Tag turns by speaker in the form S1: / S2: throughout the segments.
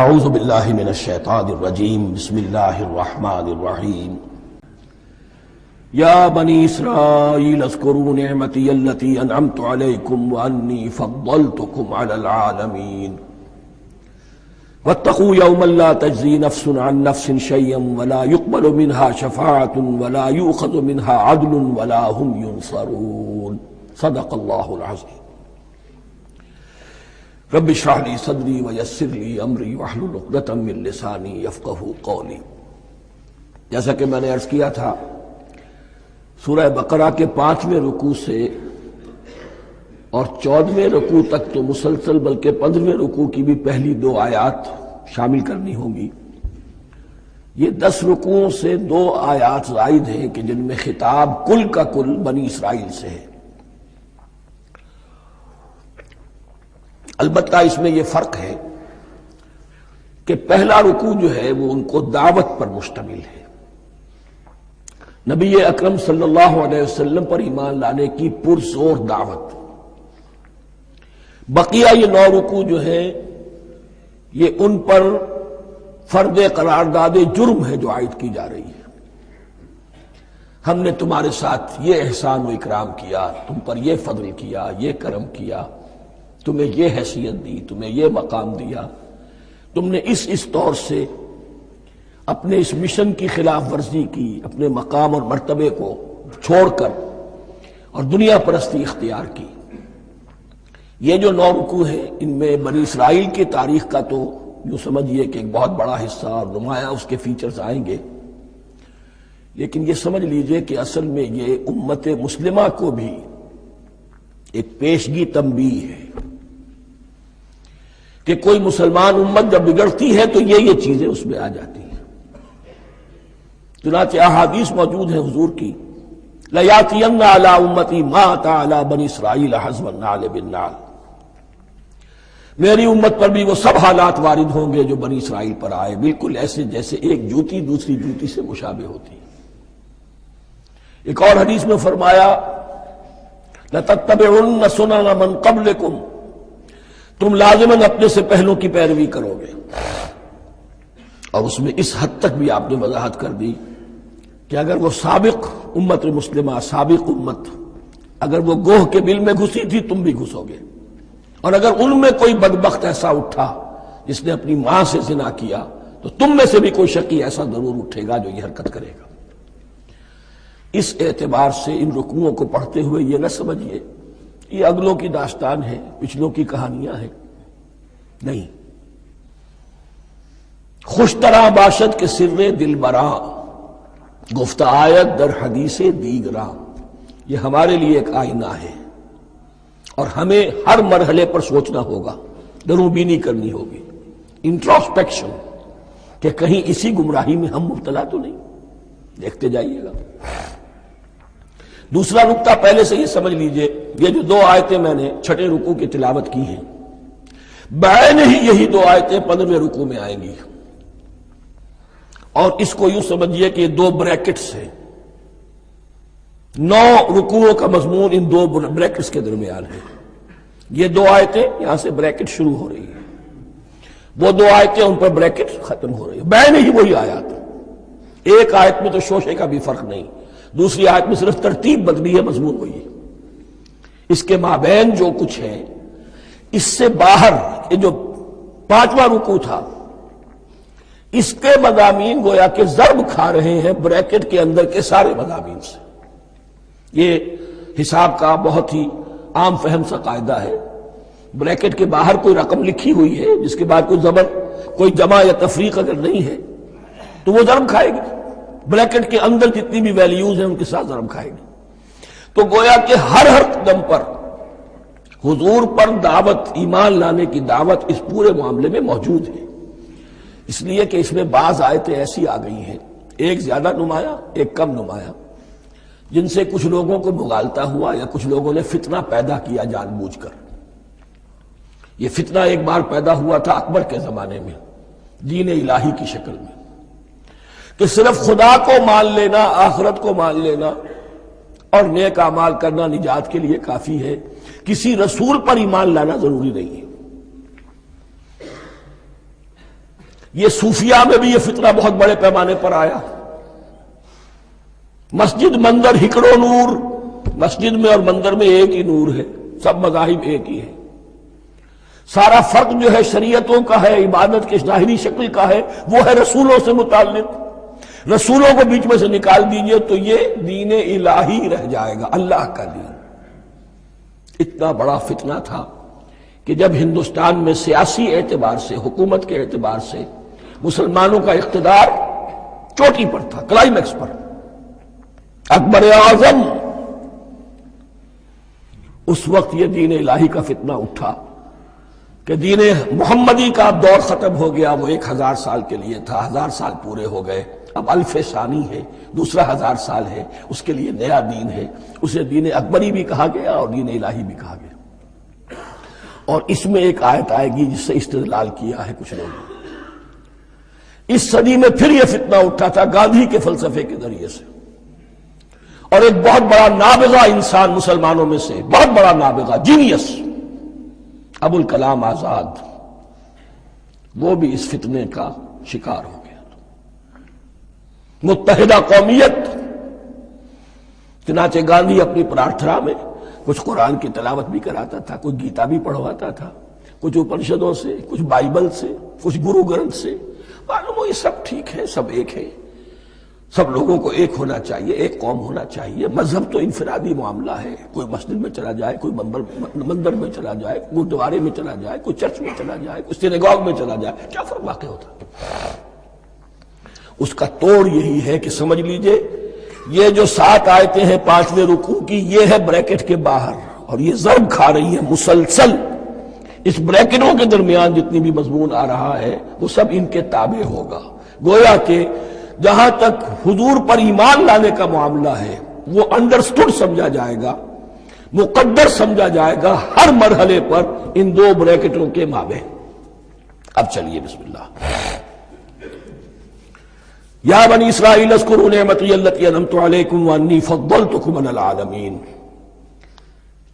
S1: اعوذ باللہ من الشیطان الرجیم بسم اللہ الرحمن الرحیم یا بنی اسرائیل اذکروا نعمتی التی انعمت علیکم وانی فضلتکم علی العالمین واتقوا یوما لا تجزی نفس عن نفس شیئا ولا يقبل منها شفاعة ولا یؤخذ منها عدل ولا هم ينصرون صدق اللہ العظیم رب اشرح لی صدری ویسر لی امری واحلل عقدۃ من لسانی یفقہوا قولی۔ جیسا کہ میں نے عرض کیا تھا، سورہ بقرہ کے 5ویں رکوع سے اور 14ویں رکوع تک تو مسلسل، بلکہ 15ویں رکوع کی بھی پہلی 2 آیات شامل کرنی ہوں گی۔ یہ 10 رکوعوں سے 2 آیات زائد ہیں کہ جن میں خطاب کل کا کل بنی اسرائیل سے ہے۔ البتہ اس میں یہ فرق ہے کہ پہلا رکوع جو ہے وہ ان کو دعوت پر مشتمل ہے، نبی اکرم صلی اللہ علیہ وسلم پر ایمان لانے کی پرزور دعوت۔ بقیہ یہ 9 رکوع جو ہیں یہ ان پر فرض قرارداد جرم ہے جو عائد کی جا رہی ہے۔ ہم نے تمہارے ساتھ یہ احسان و اکرام کیا، تم پر یہ فضل کیا، یہ کرم کیا، تمہیں یہ حیثیت دی، تمہیں یہ مقام دیا، تم نے اس طور سے اپنے اس مشن کی خلاف ورزی کی، اپنے مقام اور مرتبے کو چھوڑ کر اور دنیا پرستی اختیار کی۔ یہ جو 9 رکوع ہیں ان میں بنی اسرائیل کی تاریخ کا تو یوں سمجھیے کہ ایک بہت بڑا حصہ اور نمایاں اس کے فیچرز آئیں گے، لیکن یہ سمجھ لیجئے کہ اصل میں یہ امت مسلمہ کو بھی ایک پیشگی تنبیہ ہے کہ کوئی مسلمان امت جب بگڑتی ہے تو یہ چیزیں اس میں آ جاتی ہیں۔ چنانچہ احادیث موجود ہیں حضور کی، لَيَأْتِيَنَّ عَلَىٰ أُمَّتِي مَا أَتَىٰ عَلَىٰ بَنِي إِسْرَائِيلَ حَزْوَ النَّعْلِ بِالنَّعْلِ، میری امت پر بھی وہ سب حالات وارد ہوں گے جو بنی اسرائیل پر آئے، بالکل ایسے جیسے ایک جوتی دوسری جوتی سے مشابہ ہوتی ہے۔ ایک اور حدیث میں فرمایا لَتَتَّبِعُنَّ سُنَنَ مَن قَبْلِكُمْ، تم لازماً اپنے سے پہلوں کی پیروی کرو گے۔ اور اس میں اس حد تک بھی آپ نے وضاحت کر دی کہ اگر وہ سابق امت مسلمہ، سابق امت، اگر وہ گوہ کے بل میں گھسی تھی تم بھی گھسو گے، اور اگر ان میں کوئی بدبخت ایسا اٹھا جس نے اپنی ماں سے زنا کیا تو تم میں سے بھی کوئی شقی ایسا ضرور اٹھے گا جو یہ حرکت کرے گا۔ اس اعتبار سے ان رکوعوں کو پڑھتے ہوئے یہ نہ سمجھیے یہ اگلوں کی داستان ہے، پچھلوں کی کہانیاں ہیں، نہیں۔ خوش طرح باشد کے سر دل براں، گفت آیت در حدیث دیگراں، یہ ہمارے لیے ایک آئینہ ہے اور ہمیں ہر مرحلے پر سوچنا ہوگا، دروں بینی کرنی ہوگی، انٹروسپیکشن، کہ کہیں اسی گمراہی میں ہم مبتلا تو نہیں۔ دیکھتے جائیے گا۔ دوسرا نقطہ پہلے سے یہ سمجھ لیجئے، یہ جو 2 آیتیں میں نے 6 رکوع کی تلاوت کی ہیں، بعین ہی یہی 2 آیتیں 15ویں رکوع میں آئیں گی، اور اس کو یوں سمجھیے کہ یہ 2 بریکٹس ہیں۔ 9 رکوعوں کا مضمون ان 2 بریکٹس کے درمیان ہے۔ یہ 2 آیتیں یہاں سے بریکٹ شروع ہو رہی ہیں، وہ 2 آیتیں ان پر بریکٹ ختم ہو رہی ہیں، بعین ہی وہی آیات۔ ایک آیت میں تو شوشے کا بھی فرق نہیں، دوسری آیت میں صرف ترتیب بدلی ہے، مضمون وہی ہے۔ اس کے مابین جو کچھ ہے، اس سے باہر یہ جو 5واں رکوع تھا، اس کے مضامین گویا کہ ضرب کھا رہے ہیں بریکٹ کے اندر کے سارے مضامین سے۔ یہ حساب کا بہت ہی عام فہم سا قاعدہ ہے، بریکٹ کے باہر کوئی رقم لکھی ہوئی ہے جس کے بعد کوئی زبر، کوئی جمع یا تفریق اگر نہیں ہے تو وہ ضرب کھائے گی، بریکٹ کے اندر جتنی بھی ویلیوز ہیں ان کے ساتھ ضرب کھائے گی۔ تو گویا کہ ہر قدم پر حضور پر دعوت، ایمان لانے کی دعوت اس پورے معاملے میں موجود ہے، اس لیے کہ اس میں بعض آیتیں ایسی آ گئی ہیں، ایک زیادہ نمایاں ایک کم نمایاں، جن سے کچھ لوگوں کو مغالطہ ہوا یا کچھ لوگوں نے فتنہ پیدا کیا جان بوجھ کر۔ یہ فتنہ ایک بار پیدا ہوا تھا اکبر کے زمانے میں، دین الہی کی شکل میں، کہ صرف خدا کو مان لینا، آخرت کو مان لینا اور نیک اعمال کرنا نجات کے لیے کافی ہے، کسی رسول پر ایمان لانا ضروری نہیں ہے۔ یہ صوفیہ میں بھی یہ فتنہ بہت بڑے پیمانے پر آیا. مسجد مندر ہکڑو نور، مسجد میں اور مندر میں ایک ہی نور ہے، سب مذاہب ایک ہی ہے. سارا فرق جو ہے شریعتوں کا ہے، عبادت کی ظاہری شکل کا ہے، وہ ہے رسولوں سے متعلق. رسولوں کو بیچ میں سے نکال دیجئے تو یہ دین الہی رہ جائے گا، اللہ کا دین. اتنا بڑا فتنہ تھا کہ جب ہندوستان میں سیاسی اعتبار سے، حکومت کے اعتبار سے مسلمانوں کا اقتدار چوٹی پر تھا، کلائمیکس پر، اکبر اعظم، اس وقت یہ دین الہی کا فتنہ اٹھا کہ دین محمدی کا اب دور ختم ہو گیا. وہ 1000 سال کے لیے تھا، 1000 سال پورے ہو گئے، اب الف ثانی ہے، دوسرا 1000 سال ہے، اس کے لیے نیا دین ہے. اسے دین اکبری بھی کہا گیا اور دین الہی بھی کہا گیا. اور اس میں ایک آیت آئے گی جس سے استدلال کیا ہے کچھ لوگوں نے. اس صدی میں پھر یہ فتنہ اٹھا تھا گاندھی کے فلسفے کے ذریعے سے، اور ایک بہت بڑا نابغہ انسان مسلمانوں میں سے، بہت بڑا نابغہ، جینیس، ابوالکلام آزاد، وہ بھی اس فتنے کا شکار ہو گیا. متحدہ قومیت. چنانچہ گاندھی اپنی پرارتھنا میں کچھ قرآن کی تلاوت بھی کراتا تھا، کچھ گیتا بھی پڑھواتا تھا، کچھ اپنشدوں سے، کچھ بائبل سے، کچھ گرو گرنتھ سے. معلوم ہو یہ سب ٹھیک ہے، سب ایک ہے، سب لوگوں کو ایک ہونا چاہیے، ایک قوم ہونا چاہیے. مذہب تو انفرادی معاملہ ہے، کوئی مسجد میں چلا جائے، کوئی مندر میں چلا جائے، گردوارے میں چلا جائے، کوئی چرچ میں چلا جائے، کوئی سینیگاگ میں چلا جائے، کیا فرق واقع ہوتا ہے؟ اس کا توڑ یہی ہے کہ سمجھ لیجئے یہ جو 7 آیتیں ہیں 5ویں رکوع کی، یہ ہے بریکٹ کے باہر، اور یہ ضرب کھا رہی ہے مسلسل. اس بریکٹوں کے درمیان جتنی بھی مضمون آ رہا ہے وہ سب ان کے تابع ہوگا. گویا کہ جہاں تک حضور پر ایمان لانے کا معاملہ ہے وہ انڈرسٹوڈ سمجھا جائے گا، مقدر سمجھا جائے گا ہر مرحلے پر ان 2 بریکٹوں کے مابین. اب چلیے بسم اللہ. یا بنی اسرائیل اذکروا نعمتی التی انعمت علیکم وانی فضلتکم علی العالمین.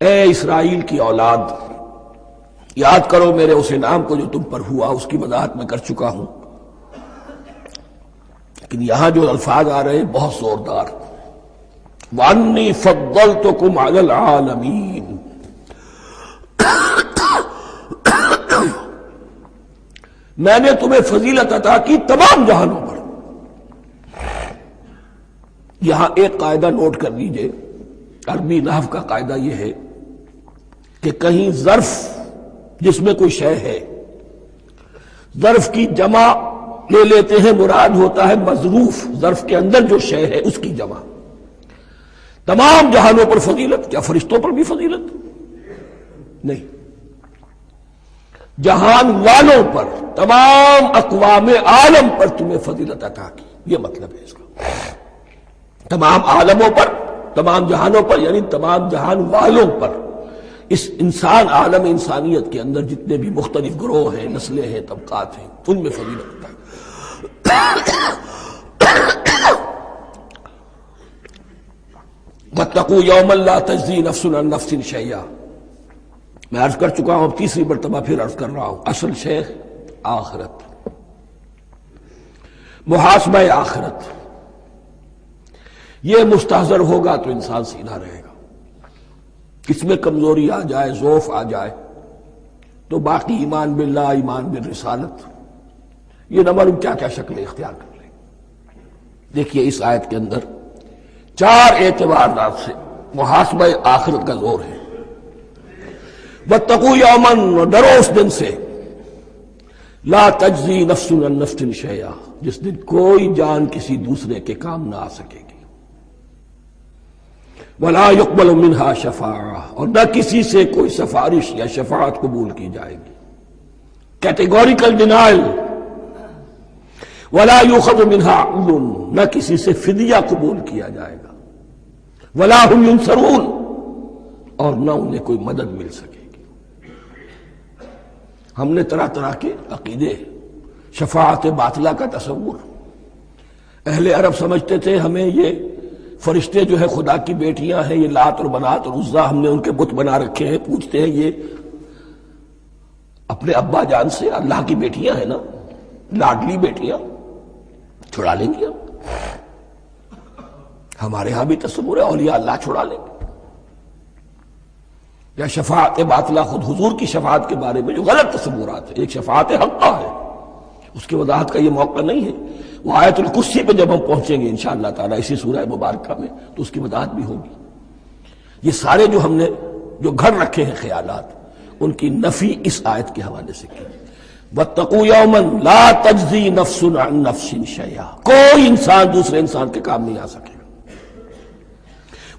S1: اے اسرائیل کی اولاد، یاد کرو میرے اس انعام کو جو تم پر ہوا، اس کی وضاحت میں کر چکا ہوں. لیکن یہاں جو الفاظ آ رہے ہیں بہت زوردار. وانی فضلتکم علی العالمین. میں نے تمہیں فضیلت عطا کی تمام جہانوں پر. یہاں ایک قاعدہ نوٹ کر لیجئے، عربی نحو کا قاعدہ یہ ہے کہ کہیں ظرف جس میں کوئی شے ہے، ظرف کی جمع لے لیتے ہیں، مراد ہوتا ہے مظروف، ظرف کے اندر جو شے ہے اس کی جمع. تمام جہانوں پر فضیلت، کیا فرشتوں پر بھی فضیلت؟ نہیں، جہان والوں پر، تمام اقوام عالم پر تمہیں فضیلت عطا کی، یہ مطلب ہے اس کا. تمام عالموں پر، تمام جہانوں پر، یعنی تمام جہان والوں پر. اس انسان عالم انسانیت کے اندر جتنے بھی مختلف گروہ ہیں، نسلیں ہیں، طبقات ہیں، ان میں فضیلت عطا کی. واتقوا یوما لا تجزی نفس عن نفس شیئا. میں عرض کر چکا ہوں، اب تیسری مرتبہ پھر عرض کر رہا ہوں. اصل شیخ آخرت، محاسبہ آخرت. یہ مستحضر ہوگا تو انسان سیدھا رہے گا. کس میں کمزوری آ جائے، ضعف آ جائے، تو باقی ایمان باللہ، ایمان بالرسالت، یہ نہ معلوم کیا کیا شکلیں اختیار کر لیں. دیکھیے اس آیت کے اندر 4 اعتبارات سے محاسبہ آخرت کا زور ہے. واتقوا یوما، ڈرو اس دن سے، لا تجزی نفس عن نفس شیئا، جس دن کوئی جان کسی دوسرے کے کام نہ آ سکے گی. ولا يقبل منها شفاعہ، اور نہ کسی سے کوئی سفارش یا شفاعت قبول کی جائے گی. Categorical denial. ولا يؤخذ منها عدل، نہ کسی سے فدیہ قبول کیا جائے گا. ولا هم ينصرون، اور نہ انہیں کوئی مدد مل سکے گی. ہم نے طرح طرح کے عقیدے، شفاعت باطلہ کا تصور. اہل عرب سمجھتے تھے ہمیں یہ فرشتے جو ہے خدا کی بیٹیاں ہیں، یہ لات اور منات اور عزا ہم نے ان کے بت بنا رکھے ہیں. پوچھتے ہیں یہ اپنے ابا جان سے اللہ کی بیٹیاں ہیں نا، لاڈلی بیٹیاں چھڑا لیں گے ہمارے ہاں بھی تصور ہے اولیاء اللہ چھڑا لیں گے، یا شفاعت باطلہ، خود حضور کی شفاعت کے بارے میں جو غلط تصورات ہیں، ایک شفاعت حقہ ہے، اس کی وضاحت کا یہ موقع نہیں ہے، وہ آیت الکرسی پہ جب ہم پہنچیں گے انشاءاللہ تعالیٰ اسی سورہ مبارکہ میں تو اس کی وضاحت بھی ہوگی۔ یہ سارے جو ہم نے جو گھڑ رکھے ہیں خیالات، ان کی نفی اس آیت کے حوالے سے کی۔ وَاتَّقُوا يَوْمًا لَا تَجْزِي نَفْسٌ عَن نَفْسٍ شَيْئًا، کوئی انسان دوسرے انسان کے کام نہیں آ سکے گا۔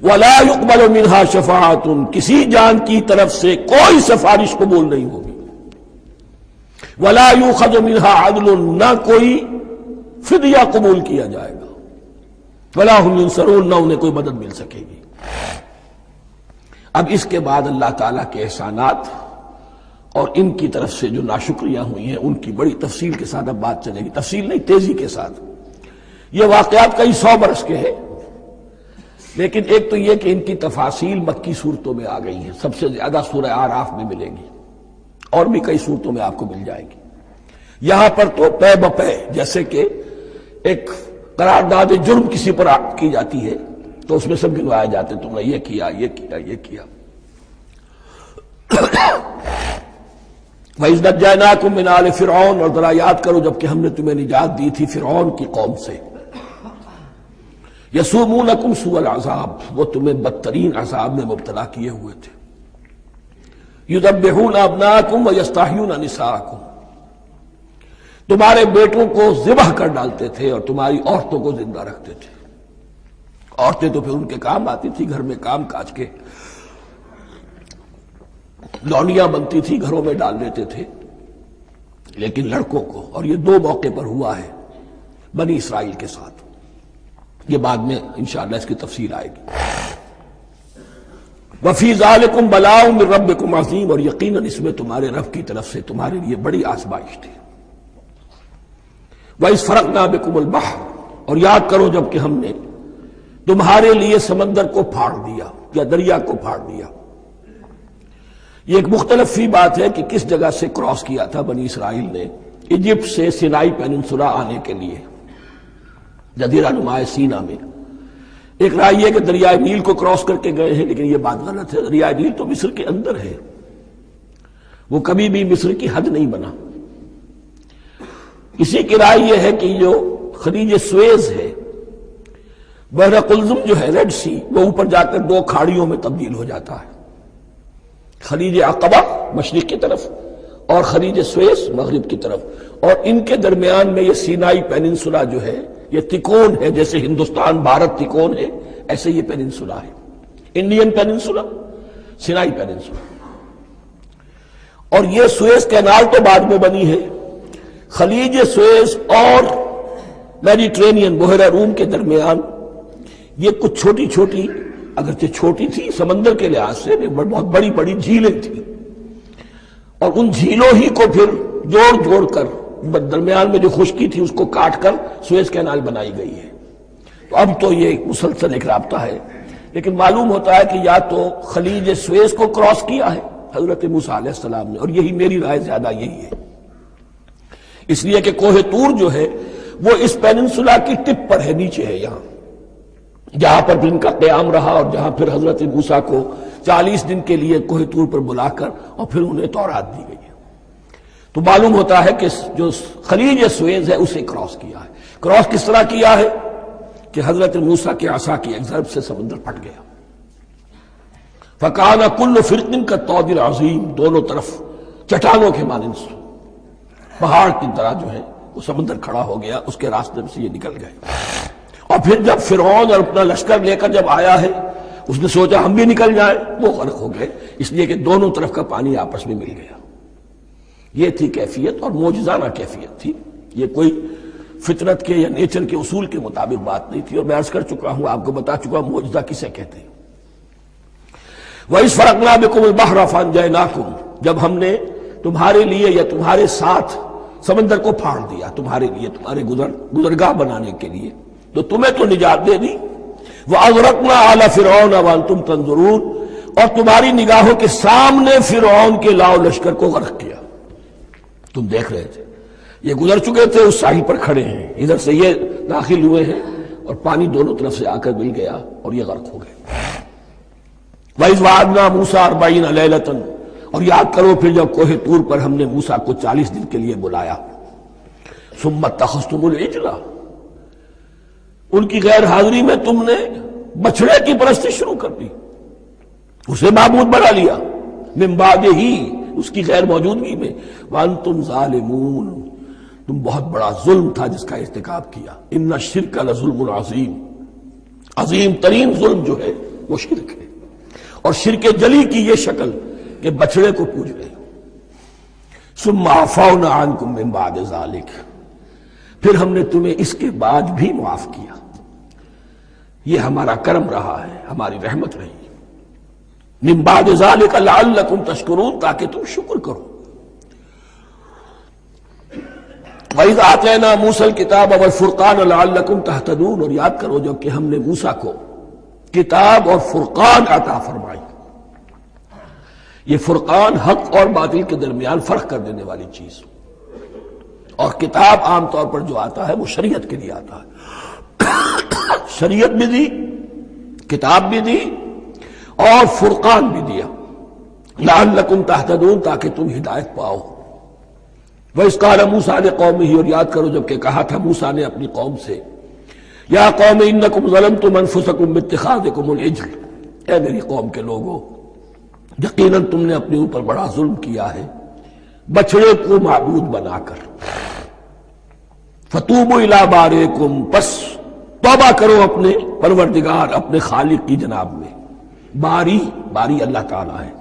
S1: وَلَا يُقْبَلُ مِنْهَا شَفَاعَةٌ، کسی جان کی طرف سے کوئی سفارش قبول نہیں ہوگی۔ وَلَا يُؤْخَذُ مِنْهَا عَدْلٌ، نہ کوئی فدیہ قبول کیا جائے گا۔ وَلَا هُمْ يُنصَرُونَ، نہ انہیں کوئی مدد مل سکے گی۔ اب اس کے بعد اللہ تعالیٰ کے احسانات اور ان کی طرف سے جو ناشکریاں ہوئی ہیں ان کی بڑی تفصیل کے ساتھ اب بات چلے گی، تفصیل نہیں تیزی کے ساتھ۔ یہ واقعات کئی 100 برس کے ہیں، لیکن ایک تو یہ کہ ان کی تفاصیل مکی صورتوں میں آ گئی ہیں، سب سے زیادہ سورہ اعراف میں ملے گی، اور بھی کئی صورتوں میں آپ کو مل جائے گی۔ یہاں پر تو پے بپے، جیسے کہ ایک قرارداد جرم کسی پر کی جاتی ہے تو اس میں سب گنوائے جاتے، تم نے یہ کیا، یہ کیا، یہ کیا۔ وَإِذْ نَجَّيْنَاكُم مِّنْ آلِ فِرْعَوْنَ، اور ذرا یاد کرو جب کہ ہم نے تمہیں نجات دی تھی فرعون کی قوم سے۔ يَسُومُونَكُمْ سُوءَ الْعَذَابِ، وہ تمہیں بدترین عذاب میں مبتلا کیے ہوئے تھے۔ يُذَبِّحُونَ أَبْنَاءَكُمْ وَيَسْتَحْيُونَ نِسَاءَكُمْ، تمہارے بیٹوں کو ذبح کر ڈالتے تھے اور تمہاری عورتوں کو زندہ رکھتے تھے۔ عورتیں تو پھر ان کے کام آتی تھی، گھر میں کام کاج کے لونیاں بنتی تھی، گھروں میں ڈال دیتے تھے، لیکن لڑکوں کو، اور یہ 2 موقع پر ہوا ہے بنی اسرائیل کے ساتھ، یہ بعد میں انشاءاللہ اس کی تفصیل آئے گی۔ وَفِي ذَلِكُمْ بَلَاءٌ مِّن رَبِّكُمْ عَظِيمٌ، اور یقیناً اس میں تمہارے رب کی طرف سے تمہارے لیے بڑی آزمائش تھی۔ وَإِذْ فَرَقْنَا بِكُمُ الْبَحْرَ، اور یاد کرو جب کہ ہم نے تمہارے لیے سمندر کو پھاڑ دیا یا دریا کو پھاڑ دیا۔ یہ ایک مختلف فی بات ہے کہ کس جگہ سے کراس کیا تھا بنی اسرائیل نے ایجپٹ سے سینائی پیننسولا آنے کے لیے، جزیرہ نما سینا میں۔ ایک رائے یہ کہ دریائے نیل کو کراس کر کے گئے ہیں، لیکن یہ بات غلط ہے، دریائے نیل تو مصر کے اندر ہے، وہ کبھی بھی مصر کی حد نہیں بنا۔ اسی کی رائے یہ ہے کہ جو خلیج سویز ہے، بحر قلزم جو ہے ریڈ سی، وہ اوپر جا کر 2 کھاڑیوں میں تبدیل ہو جاتا ہے، خلیج عقبہ مشرق کی طرف اور خلیج سویس مغرب کی طرف، اور ان کے درمیان میں یہ سینائی پیننسولا جو ہے یہ تکون ہے، جیسے ہندوستان بھارت تکون ہے ایسے یہ پیننسولا ہے، انڈین پیننسولا، سینائی پیننسولا۔ اور یہ سویس کینال تو بعد میں بنی ہے، خلیج سویس اور میڈیٹرینین بحیرہ روم کے درمیان یہ کچھ چھوٹی چھوٹی، اگرچہ چھوٹی تھی سمندر کے لحاظ سے، بہت بڑی بڑی جھیلیں تھیں، اور ان جھیلوں ہی کو پھر جوڑ جوڑ کر درمیان میں جو خشکی تھی اس کو کاٹ کر سویس کینال بنائی گئی ہے۔ تو اب تو یہ مسلسل ایک رابطہ ہے، لیکن معلوم ہوتا ہے کہ یا تو خلیج سویس کو کراس کیا ہے حضرت موسیٰ علیہ السلام نے، اور یہی میری رائے زیادہ یہی ہے، اس لیے کہ کوہ طور جو ہے وہ اس پیننسولا کی ٹپ پر ہے، نیچے ہے یہاں، جہاں پر بھی ان کا قیام رہا اور جہاں پھر حضرت موسیٰ کو 40 دن کے لیے کوہ طور پر بلا کر اور پھر انہیں تورات دی گئی ہے۔ تو معلوم ہوتا ہے کہ جو خلیج سویز ہے اسے کراس کیا ہے۔ کراس کس طرح کیا ہے کہ حضرت موسیٰ کے عصا کی ایک ضرب سے سمندر پھٹ گیا۔ فَكَانَ كُلُّ فِرْقٍ كَالطَّوْدِ الْعَظِيمِ، دونوں طرف چٹانوں کے مانند پہاڑ کی طرح جو ہے وہ سمندر کھڑا ہو گیا، اس کے راستے سے یہ نکل گئے۔ اور پھر جب فرعون اور اپنا لشکر لے کر جب آیا ہے، اس نے سوچا ہم بھی نکل جائیں، وہ غرق ہو گئے، اس لیے کہ دونوں طرف کا پانی آپس میں مل گیا۔ یہ تھی کیفیت، اور معجزانہ کیفیت تھی، یہ کوئی فطرت کے یا نیچر کے اصول کے مطابق بات نہیں تھی، اور میں عرض کر چکا ہوں، آپ کو بتا چکا ہوں معجزہ کسے کہتے ہیں۔ وَإِذْ فَرَقْنَا بِكُمُ الْبَحْرَ فَأَنْجَيْنَاكُمْ، جب ہم نے تمہارے لیے یا تمہارے ساتھ سمندر کو پھاڑ دیا، تمہارے لیے، تمہارے گزرگاہ بنانے کے لیے، تو تمہیں تو نجات دے دی۔ وَأَغْرَقْنَا آلَ فِرْعَوْنَ وَأَنْتُمْ تَنظُرُونَ، اور تمہاری نگاہوں کے سامنے فرعون کے لاؤ لشکر کو غرق کیا، تم دیکھ رہے تھے۔ یہ گزر چکے تھے، اس ساحل پر کھڑے ہیں، ادھر سے یہ داخل ہوئے ہیں اور پانی دونوں طرف سے آ کر مل گیا اور یہ غرق ہو گئے۔ وَإِذْ وَعَدْنَا مُوسَىٰ 40 لَيْلَةً، اور یاد کرو پھر جب کوہ طور پر ہم نے موسیٰ کو 40 دن کے لیے بلایا۔ ثُمَّ اتَّخَذْتُمُ الْعِجْلَ، ان کی غیر حاضری میں تم نے بچڑے کی پرستی شروع کر دی، اسے معبود بنا لیا، من بعدہ، اس کی غیر موجودگی میں، وَأَنْتُمْ ظَالِمُونَ، تم بہت بڑا ظلم تھا جس کا ارتکاب کیا۔ ان الشرک لظلم عظیم، عظیم ترین ظلم جو ہے وہ شرک ہے، اور شرک جلی کی یہ شکل کہ بچڑے کو پوج رہے ہو۔ ثم عفونا عنکم من بعد ذلک، پھر ہم نے تمہیں اس کے بعد بھی معاف کیا، یہ ہمارا کرم رہا ہے، ہماری رحمت رہی۔ من بعد ذلک لعلکم تشکرون، تاکہ تم شکر کرو۔ وَإِذْ آتَيْنَا مُوسَى الْكِتَابَ وَالْفُرْقَانَ لَعَلَّكُمْ تَهْتَدُونَ، اور یاد کرو جب کہ ہم نے موسیٰ کو کتاب اور فرقان عطا فرمائی۔ یہ فرقان حق اور باطل کے درمیان فرق کر دینے والی چیز، اور کتاب عام طور پر جو آتا ہے وہ شریعت کے لیے آتا ہے، شریعت بھی دی، کتاب بھی دی اور فرقان بھی دیا، لعلکم تہتدون، تاکہ تم ہدایت پاؤ۔ وَإِذْ قَالَ مُوسَىٰ لِقَوْمِهِ، اور یاد کرو جب کہ کہا تھا موسیٰ نے اپنی قوم سے، یا قوم انکم ظلمتم انفسکم باتخاذکم العجل، اے میری قوم کے لوگوں، یقیناً تم نے اپنے اوپر بڑا ظلم کیا ہے بچڑے کو معبود بنا کر۔ فتوبوا الی بارئکم، پس توبہ کرو اپنے پروردگار، اپنے خالق کی جناب میں۔ باری اللہ تعالیٰ ہے،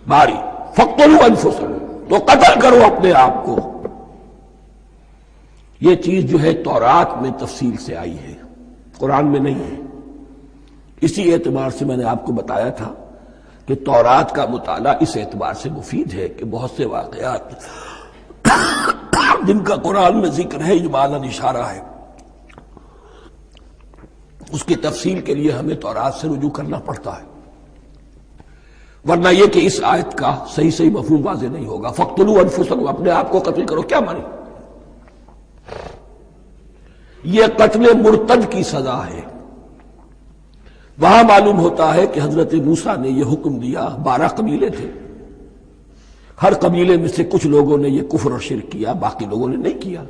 S1: باری۔ فاقتلوا انفسکم، تو قتل کرو اپنے آپ کو۔ یہ چیز جو ہے تورات میں تفصیل سے آئی ہے، قرآن میں نہیں ہے۔ اسی اعتبار سے میں نے آپ کو بتایا تھا کہ تورات کا مطالعہ اس اعتبار سے مفید ہے کہ بہت سے واقعات جن کا قرآن میں ذکر ہے، اجمالاً اشارہ ہے، اس کی تفصیل کے لیے ہمیں تورات سے رجوع کرنا پڑتا ہے، ورنہ یہ کہ اس آیت کا صحیح مفہوم واضح نہیں ہوگا۔ فاقتلوا انفسکم، اپنے آپ کو قتل کرو، کیا مانی؟ یہ قتل مرتد کی سزا ہے۔ وہاں معلوم ہوتا ہے کہ حضرت موسیٰ نے یہ حکم دیا، 12 قبیلے تھے، ہر قبیلے میں سے کچھ لوگوں نے یہ کفر اور شرک کیا، باقی لوگوں نے نہیں کیا۔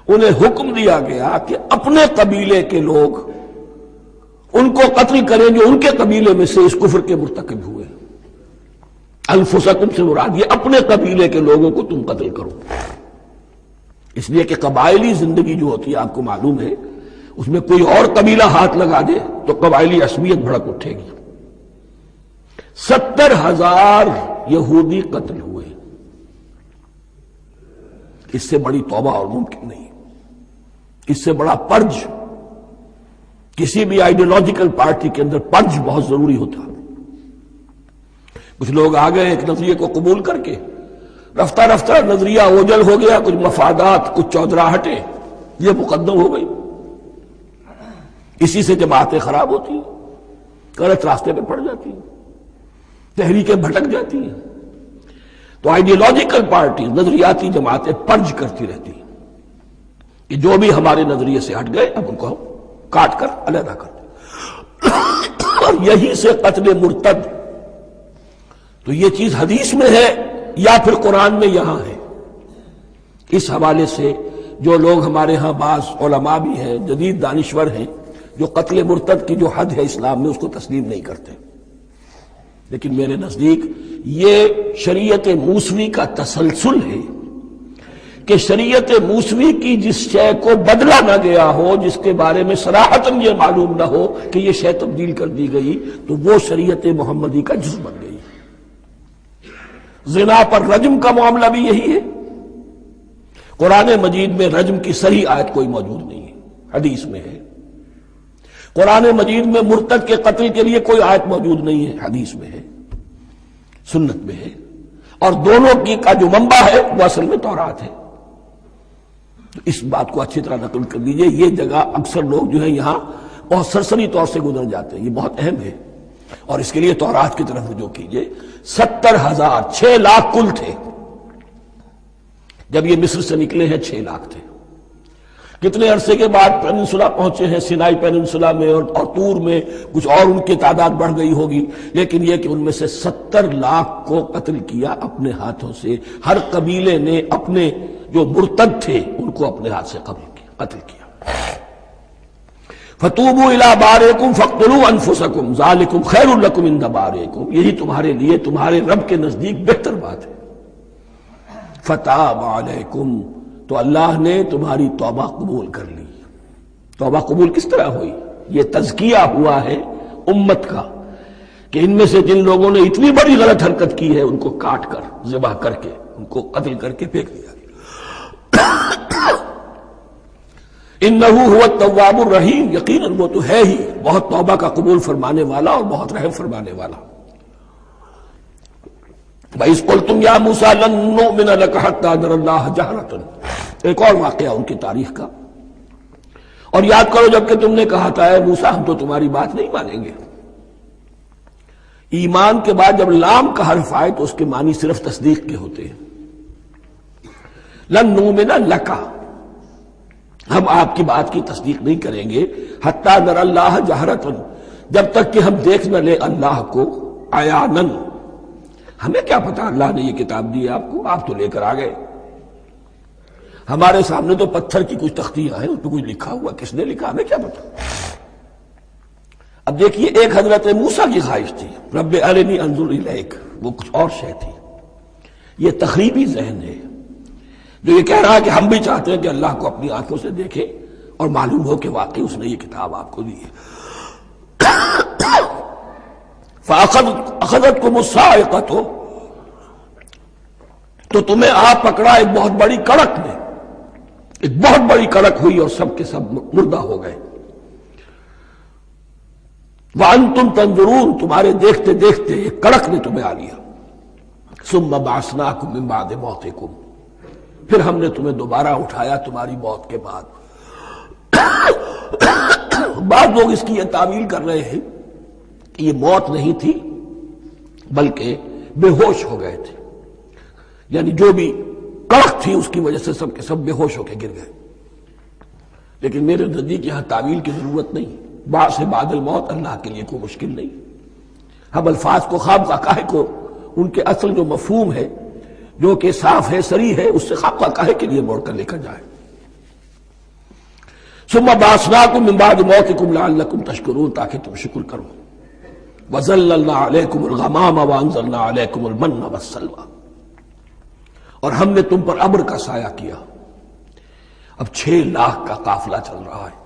S1: انہیں حکم دیا گیا کہ اپنے قبیلے کے لوگ ان کو قتل کریں جو ان کے قبیلے میں سے اس کفر کے مرتکب ہوئے۔ انفسکم سے مراد یہ اپنے قبیلے کے لوگوں کو تم قتل کرو، اس لیے کہ قبائلی زندگی جو ہوتی ہے آپ کو معلوم ہے، اس میں کوئی اور قبیلہ ہاتھ لگا دے تو قبائلی عصبیت بھڑک اٹھے گی۔ 70,000 یہودی قتل ہوئے، اس سے بڑی توبہ اور ممکن نہیں، اس سے بڑا پرج، کسی بھی آئیڈیولوجیکل پارٹی کے اندر پرج بہت ضروری ہوتا۔ کچھ لوگ آ گئے ایک نظریے کو قبول کر کے، رفتہ رفتہ نظریہ اوجل ہو گیا، کچھ مفادات، کچھ چودراہٹیں یہ مقدم ہو گئی، اسی سے جماعتیں خراب ہوتی ہیں، غلط راستے پہ پڑ جاتی ہیں، تحریکیں بھٹک جاتی ہیں۔ تو آئیڈیولوجیکل پارٹی، نظریاتی جماعتیں پرج کرتی رہتی ہیں کہ جو بھی ہمارے نظریے سے ہٹ گئے اب ان کو ہم کاٹ کر علیحدہ کر دیں، اور یہی سے قتل مرتد۔ تو یہ چیز حدیث میں ہے یا پھر قرآن میں یہاں ہے۔ اس حوالے سے جو لوگ ہمارے ہاں بعض علماء بھی ہیں، جدید دانشور ہیں، جو قتل مرتد کی جو حد ہے اسلام میں اس کو تسلیم نہیں کرتے، لیکن میرے نزدیک یہ شریعت موسوی کا تسلسل ہے کہ شریعت موسوی کی جس شے کو بدلا نہ گیا ہو، جس کے بارے میں صراحتاً یہ معلوم نہ ہو کہ یہ شے تبدیل کر دی گئی، تو وہ شریعت محمدی کا جز بن گئی۔ زنا پر رجم کا معاملہ بھی یہی ہے۔ قرآن مجید میں رجم کی صحیح آیت کوئی موجود نہیں ہے، حدیث میں ہے۔ قرآن مجید میں مرتد کے قتل کے لیے کوئی آیت موجود نہیں ہے، حدیث میں ہے، سنت میں ہے، اور دونوں کی کا جو منبع ہے وہ اصل میں تورات ہے۔ اس بات کو اچھی طرح نقل کر لیجئے، یہ جگہ اکثر لوگ جو ہے یہاں بہت سرسری طور سے گزر جاتے ہیں، یہ بہت اہم ہے، اور اس کے لیے تورات کی طرف رجوع کیجئے۔ 70,000، 6 لاکھ کل تھے، جب یہ مصر سے نکلے ہیں 6 لاکھ تھے. کتنے عرصے کے بعد پیننسولا پہنچے ہیں، سینائی پیننسولا میں اور طور میں کچھ اور ان کی تعداد بڑھ گئی ہوگی، لیکن یہ کہ ان میں سے 70 لاکھ کو قتل کیا اپنے ہاتھوں سے. ہر قبیلے نے اپنے جو مرتد تھے ان کو اپنے ہاتھ سے قتل کیا. فَتُوبُوا إِلَىٰ بَارِئِكُمْ فَاقْتُلُوا أَنفُسَكُمْ ذَٰلِكُمْ خَيْرٌ لَكُمْ عِندَ بَارِئِكُمْ، یہی تمہارے لیے تمہارے رب کے نزدیک بہتر بات ہے. فَتَابَ عَلَيْكُمْ، تو اللہ نے تمہاری توبہ قبول کر لی. توبہ قبول کس طرح ہوئی؟ یہ تزکیہ ہوا ہے امت کا کہ ان میں سے جن لوگوں نے اتنی بڑی غلط حرکت کی ہے ان کو کاٹ کر ذبح کر کے ان کو قتل کر کے پھینک دیا. انہ هو التواب الرحیم، یقیناً وہ تو ہے ہی بہت توبہ کا قبول فرمانے والا اور بہت رحم فرمانے والا. وَإِذْ قُلْتُمْ يَا مُوسَىٰ لَن نُّؤْمِنَ لَكَ حَتَّىٰ نَرَى اللَّهَ جَهْرَةً، ایک اور واقعہ ان کی تاریخ کا. اور یاد کرو جب کہ تم نے کہا تھا اے موسیٰ ہم تو تمہاری بات نہیں مانیں گے. ایمان کے بعد جب لام کا حرف آئے تو اس کے معنی صرف تصدیق کے ہوتے ہیں. لن نؤمن لک، ہم آپ کی بات کی تصدیق نہیں کریں گے، حتی نری اللہ جہرۃ، جب تک کہ ہم دیکھ نہ لیں اللہ کو عیاناً. ہمیں کیا پتا اللہ نے یہ کتاب دی آپ کو، آپ تو لے کر آ گئے. ہمارے سامنے تو پتھر کی کچھ تختیاں ہیں، اس پہ کچھ لکھا ہوا، کس نے لکھا ہمیں کیا پتا. اب دیکھیے ایک حضرت موسیٰ کی خواہش تھی رب ارنی انظر الیک، وہ کچھ اور شے تھی. یہ تخریبی ذہن ہے جو یہ کہہ رہا ہے کہ ہم بھی چاہتے ہیں کہ اللہ کو اپنی آنکھوں سے دیکھیں اور معلوم ہو کہ واقعی اس نے یہ کتاب آپ کو دی ہے. فَأَخَذَتْكُمُ الصَّاعِقَةُ، تو تمہیں آپ پکڑا ایک بہت بڑی کڑک نے، ایک بہت بڑی کڑک ہوئی اور سب کے سب مردہ ہو گئے. وَأَنْتُمْ تَنظُرُونَ، تمہارے دیکھتے دیکھتے ایک کڑک نے تمہیں آ لیا. ثُمَّ بَعَثْنَاكُمْ مِنْ بَعْدِ مَوْتِكُمْ، پھر ہم نے تمہیں دوبارہ اٹھایا تمہاری موت کے بعد. بعض لوگ اس کی یہ تعویل کر رہے ہیں کہ یہ موت نہیں تھی بلکہ بے ہوش ہو گئے تھے، یعنی جو بھی کڑک تھی اس کی وجہ سے سب کے سب بے ہوش ہو کے گر گئے. لیکن میرے نزدیک یہاں تعویل کی ضرورت نہیں. بعد سے بعد الموت اللہ کے لیے کوئی مشکل نہیں. ہم الفاظ کو خواب کا کو ان کے اصل جو مفہوم ہے جو کہ صاف ہے صریح ہے اس سے خواب کا کے لیے موڑ کر لے کر جائے. ثم بعثناکم من بعد موتکم لعلکم تشکرون، تاکہ تم شکر کرو. وظللنا علیکم الغمام وانزلنا علیکم المن والسلوى، اور ہم نے تم پر ابر کا سایہ کیا. اب 6 لاکھ کا قافلہ چل رہا ہے،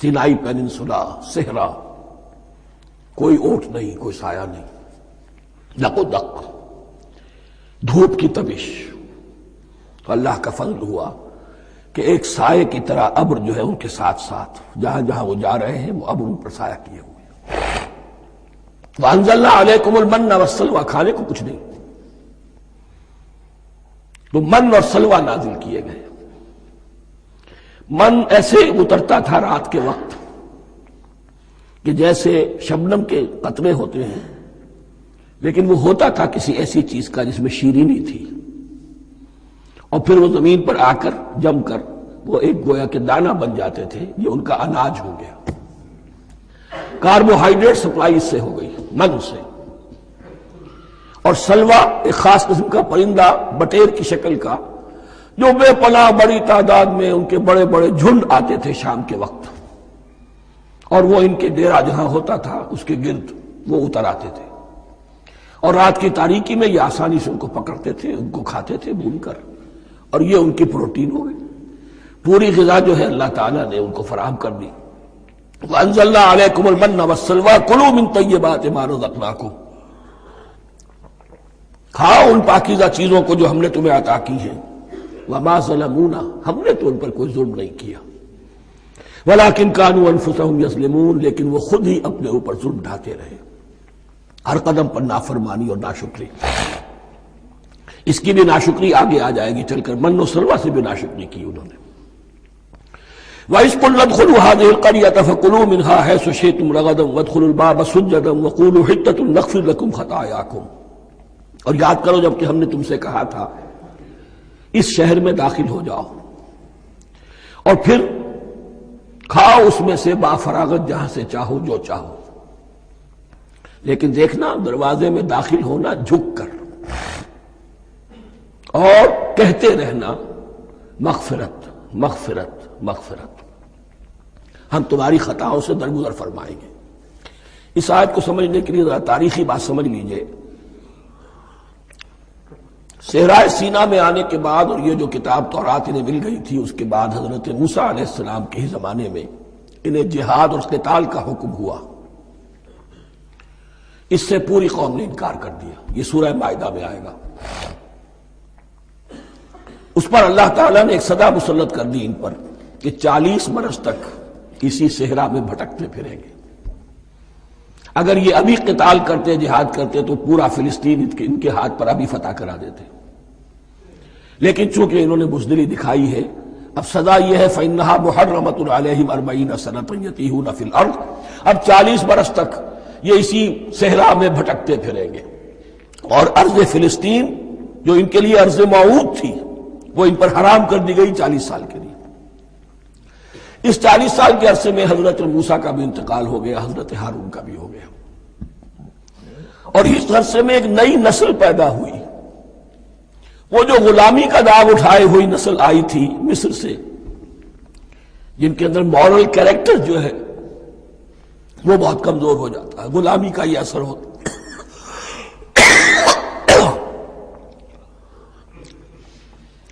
S1: سینائی پیننسولا، صحرا، کوئی اونٹ نہیں، کوئی سایہ نہیں، دق و دق، دھوپ کی تبش. تو اللہ کا فضل ہوا کہ ایک سائے کی طرح ابر جو ہے ان کے ساتھ ساتھ جہاں جہاں وہ جا رہے ہیں وہ ابر ان پر سایہ کیے ہوئے. وَأَنزَلْنَا عَلَيْكُمُ الْمَنَّ وَالسَّلْوَىٰ، کھانے کو کچھ نہیں تو من اور سلوہ نازل کیے گئے. من ایسے اترتا تھا رات کے وقت کہ جیسے شبنم کے قطرے ہوتے ہیں، لیکن وہ ہوتا تھا کسی ایسی چیز کا جس میں شیرینی تھی، اور پھر وہ زمین پر آ کر جم کر وہ ایک گویا کے دانہ بن جاتے تھے. یہ ان کا اناج ہو گیا. کاربوہائیڈریٹ سپلائی اس سے ہو گئی، من سے. اور سلوہ ایک خاص قسم کا پرندہ بٹیر کی شکل کا جو بے پناہ بڑی تعداد میں ان کے بڑے بڑے جھنڈ آتے تھے شام کے وقت، اور وہ ان کے ڈیرا جہاں ہوتا تھا اس کے گرد وہ اتر آتے تھے، اور رات کی تاریکی میں یہ آسانی سے ان کو پکڑتے تھے، ان کو کھاتے تھے بھون کر، اور یہ ان کی پروٹین ہو گئی. پوری غذا جو ہے اللہ تعالیٰ نے ان کو فراہم کر دی. وَأَنزَلْنَا عَلَيْكُمُ الْمَنَّ وَالسَّلْوَىٰ كُلُوا مِن طَيِّبَاتِ مَا رَزَقْنَاكُمْ، کھاؤ ان پاکیزہ چیزوں کو جو ہم نے تمہیں عطا کی ہیں. وَمَا ظَلَمُونَا، ہم نے تو ان پر کوئی ظلم نہیں کیا. وَلَٰكِن كَانُوا أَنفُسَهُمْ يَظْلِمُونَ، لیکن وہ خود ہی اپنے اوپر ظلم ڈھاتے رہے، ہر قدم پر نافرمانی اور ناشکری. اس کی بھی ناشکری آگے آ جائے گی چل کر. من و سلوہ سے بھی ناشکری کی انہوں نے. وَإِذْ قُلْنَا ادْخُلُوا هَٰذِهِ الْقَرْيَةَ فَكُلُوا مِنْهَا حَيْثُ شِئْتُمْ رَغَدًا وَادْخُلُوا الْبَابَ سُجَّدًا وَقُولُوا حِطَّةٌ نَغْفِرْ لَكُمْ خَطَايَاكُمْ. اور یاد کرو جب کہ ہم نے تم سے کہا تھا اس شہر میں داخل ہو جاؤ اور پھر کھاؤ اس میں سے بافراغت جہاں سے چاہو جو چاہو، لیکن دیکھنا دروازے میں داخل ہونا جھک کر، اور کہتے رہنا مغفرت مغفرت مغفرت، ہم تمہاری خطاؤں سے درگزر فرمائیں گے۔ اس آیت کو سمجھنے کے لیے ذرا تاریخی بات سمجھ لیجئے۔ صحرائے سینا میں آنے کے بعد، اور یہ جو کتاب تورات انہیں مل گئی تھی، اس کے بعد حضرت موسیٰ علیہ السلام کے ہی زمانے میں انہیں جہاد اور قتال کا حکم ہوا۔ اس سے پوری قوم نے انکار کر دیا، یہ سورہ مائدہ میں آئے گا۔ اس پر اللہ تعالیٰ نے ایک سزا مسلط کر دی ان پر کہ 40 برس تک اسی صحرا میں بھٹکتے پھریں گے۔ اگر یہ ابھی قتال کرتے، جہاد کرتے، تو پورا فلسطین ان کے ہاتھ پر ابھی فتح کرا دیتے، لیکن چونکہ انہوں نے بزدلی دکھائی ہے، اب سزا یہ ہے فَإِنَّهَا مُحَرَّمَةٌ عَلَيْهِمْ 40 سَنَةً يَتِيهُونَ فِي الْأَرْضِ، اب 40 برس تک یہ اسی صحرا میں بھٹکتے پھریں گے، اور ارض فلسطین جو ان کے لیے ارض موعود تھی وہ ان پر حرام کر دی گئی 40 سال کے لیے۔ اس 40 سال کے عرصے میں حضرت موسیٰ کا بھی انتقال ہو گیا، حضرت ہارون کا بھی ہو گیا، اور اس عرصے میں ایک نئی نسل پیدا ہوئی۔ وہ جو غلامی کا داغ اٹھائے ہوئی نسل آئی تھی مصر سے، جن کے اندر مورل کیریکٹر جو ہے وہ بہت کمزور ہو جاتا ہے، غلامی کا یہ اثر ہوتا ہے۔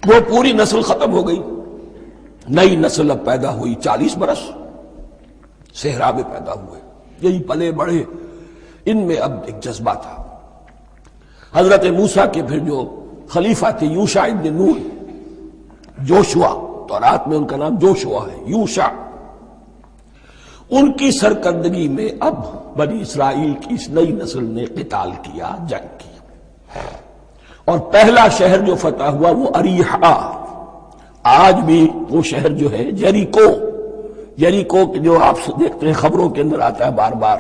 S1: وہ پوری نسل ختم ہو گئی، نئی نسل اب پیدا ہوئی، 40 برس صحرا میں پیدا ہوئے، یہی پلے بڑھے، ان میں اب ایک جذبہ تھا۔ حضرت موسیٰ کے پھر جو خلیفہ تھے یوشع ابن نون، جوشوا، تورات میں ان کا نام جوشوا ہے، یوشع، ان کی سرکردگی میں اب بنی اسرائیل کی اس نئی نسل نے قتال کیا، جنگ کی، اور پہلا شہر جو فتح ہوا وہ اریحا۔ آج بھی وہ شہر جو ہے یریکو جو آپ دیکھتے ہیں خبروں کے اندر آتا ہے بار بار،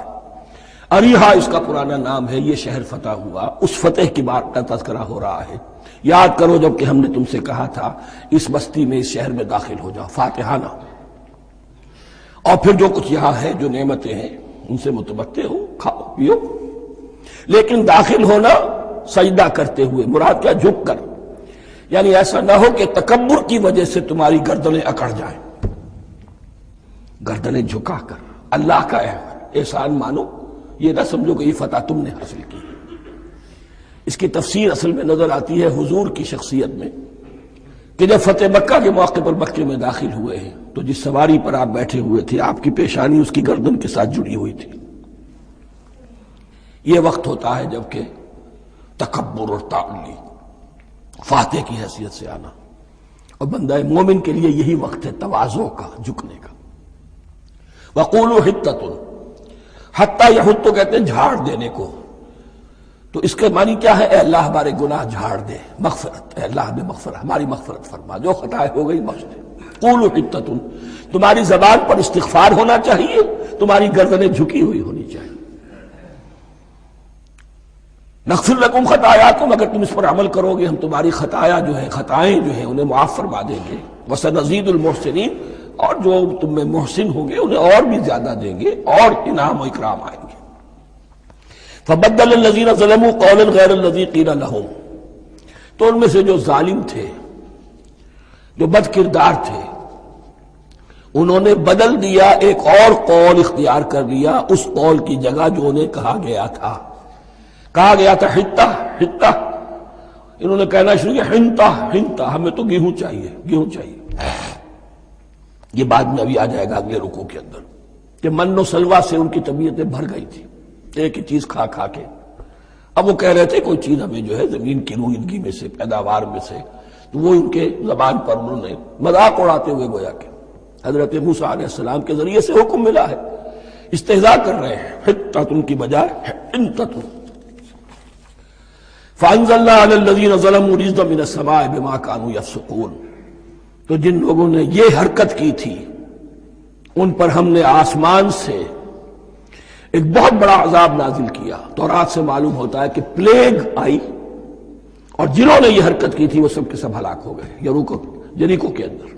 S1: اریحا اس کا پرانا نام ہے، یہ شہر فتح ہوا۔ اس فتح کی بات کا تذکرہ ہو رہا ہے، یاد کرو جب کہ ہم نے تم سے کہا تھا اس بستی میں، اس شہر میں داخل ہو جاؤ فاتحانہ، اور پھر جو کچھ یہاں ہے، جو نعمتیں ہیں ان سے متمتع ہو، کھاؤ پیو، لیکن داخل ہونا سجدہ کرتے ہوئے، مراد کیا، جھک کر، یعنی ایسا نہ ہو کہ تکبر کی وجہ سے تمہاری گردنیں اکڑ جائیں، گردنیں جھکا کر اللہ کا احسان مانو، یہ نہ سمجھو کہ یہ فتح تم نے حاصل کی۔ اس کی تفسیر اصل میں نظر آتی ہے حضور کی شخصیت میں، کہ جب فتح مکہ کے موقع پر مکے میں داخل ہوئے ہیں تو جس سواری پر آپ بیٹھے ہوئے تھے، آپ کی پیشانی اس کی گردن کے ساتھ جڑی ہوئی تھی۔ یہ وقت ہوتا ہے جب کہ تکبر اور تعلی، فاتح کی حیثیت سے آنا، اور بندہ مومن کے لیے یہی وقت ہے تواضع کا، جھکنے کا۔ وَقُولُوا حِطَّةٌ، حتیٰ یحط تو کہتے ہیں جھاڑ دینے کو، تو اس کے معنی کیا ہے، اے اللہ ہمارے گناہ جھاڑ دے، مغفرت، اے اللہ ہمیں مغفرت، ہماری مغفرت فرما، جو خطائیں ہو گئی بخش دے۔ قولوا حِطَّةٌ، تمہاری زبان پر استغفار ہونا چاہیے، تمہاری گردنیں جھکی ہوئی ہونی چاہیے۔ نغفر لکم خطایاکم، اگر تم اس پر عمل کرو گے ہم تمہاری خطائیں جو ہیں انہیں معاف فرما دیں گے۔ وسنزید المحسنین، اور جو تم میں محسن ہوں گے انہیں اور بھی زیادہ دیں گے، اور انعام و اکرام آئیں گے۔ فبدل الذین ظلموا قولا غیر الذی قیل لہم، تو ان میں سے جو ظالم تھے، جو بد کردار تھے، انہوں نے بدل دیا، ایک اور قول اختیار کر لیا اس قول کی جگہ جو انہیں کہا گیا تھا حتہ حتہ، انہوں نے کہنا شروع کیا ہنتا ہنتا، ہمیں تو گیہوں چاہیے۔ یہ بعد میں ابھی آ جائے گا اگلے رکوع کے اندر، کہ من و سلوہ سے ان کی طبیعتیں بھر گئی تھی ایک ہی چیز کھا کھا کے۔ اب وہ کہہ رہے تھے کوئی چیز ہمیں جو ہے زمین کی روئیدگی میں سے، پیداوار میں سے، تو وہ ان کے زبان پر انہوں نے مذاق اڑاتے ہوئے گویا کہ حضرت موسیٰ علیہ السلام کے ذریعے سے حکم ملا ہے، استہزاء کر رہے ہیں، حتۃ کی بجائے حنتۃ۔ فَأَنزَلْنَا عَلَى الَّذِينَ ظَلَمُوا رِجْزًا مِنَ السَّمَاءِ بِمَا كَانُوا يَفْسُقُونَ، تو جن لوگوں نے یہ حرکت کی تھی ان پر ہم نے آسمان سے ایک بہت بڑا عذاب نازل کیا۔ تورات سے معلوم ہوتا ہے کہ پلیگ آئی، اور جنہوں نے یہ حرکت کی تھی وہ سب کے سب ہلاک ہو گئے یریکو کے اندر،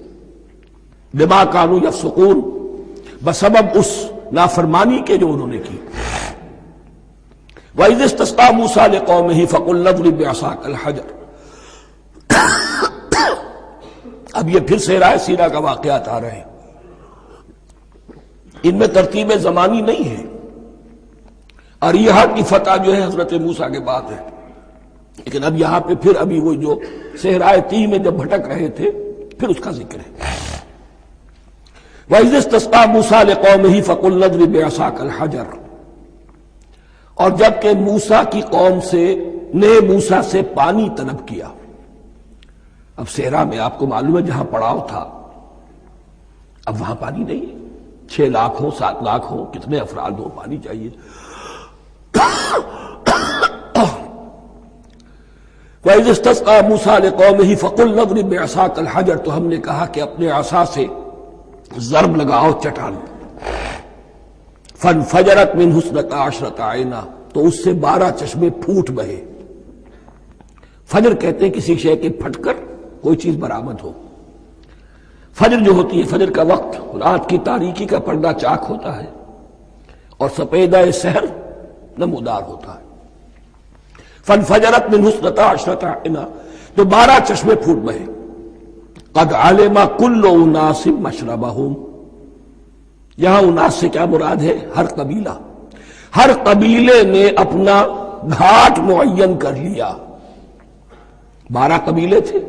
S1: بما کانوا یفسقون، بسبب اس نافرمانی کے جو انہوں نے کی۔ وَإِذِ اسْتَسْقَىٰ مُوسَىٰ لِقَوْمِهِ فَقُلْنَا اضْرِب بِّعَصَاكَ الْحَجَرَ۔ اب یہ پھر صحرائے سینا کا واقعات آ رہے ہیں، ان میں ترتیب زمانی نہیں ہے۔ اریحا کی فتح جو ہے حضرت موسیٰ کے بعد ہے، لیکن اب یہاں پہ پھر ابھی وہ جو صحرائے تیہ میں جب بھٹک رہے تھے پھر اس کا ذکر ہے۔ وَإِذِ اسْتَسْقَىٰ مُوسَىٰ لِقَوْمِهِ فَقُلْنَا اضْرِب بِّعَصَاكَ الْحَجَرَ، اور جب کہ موسیٰ کی قوم نے موسیٰ سے پانی طلب کیا۔ اب صحرا میں آپ کو معلوم ہے جہاں پڑاؤ تھا اب وہاں پانی نہیں ہے، 6 لاکھ ہو 7 لاکھ ہو کتنے افراد ہو پانی چاہیے۔ وَإِذِ اسْتَسْقَىٰ مُوسَىٰ لِقَوْمِهِ فَقُلْنَا اضْرِب بِّعَصَاكَ الْحَجَرَ، تو ہم نے کہا کہ اپنے عصا سے ضرب لگاؤ چٹان، فَانْفَجَرَتْ مِنْهُ اثْنَتَا عَشْرَةَ عَيْنًا، تو اس سے 12 چشمے پھوٹ بہے۔ فجر کہتے ہیں کسی شے کے پھٹ کر کوئی چیز برآمد ہو۔ فجر جو ہوتی ہے، فجر کا وقت رات کی تاریکی کا پردہ چاک ہوتا ہے اور سپیدہ سحر نمودار ہوتا ہے۔ فَانْفَجَرَتْ مِنْهُ اثْنَتَا عَشْرَةَ عَيْنًا، تو 12 چشمے پھوٹ بہے۔ قَدْ عَلِمَ كُلُّ أُنَاسٍ مَشْرَبَهُمْ، یہاں اناس سے کیا مراد ہے؟ ہر قبیلہ، ہر قبیلے نے اپنا گھاٹ معین کر لیا۔ 12 قبیلے تھے،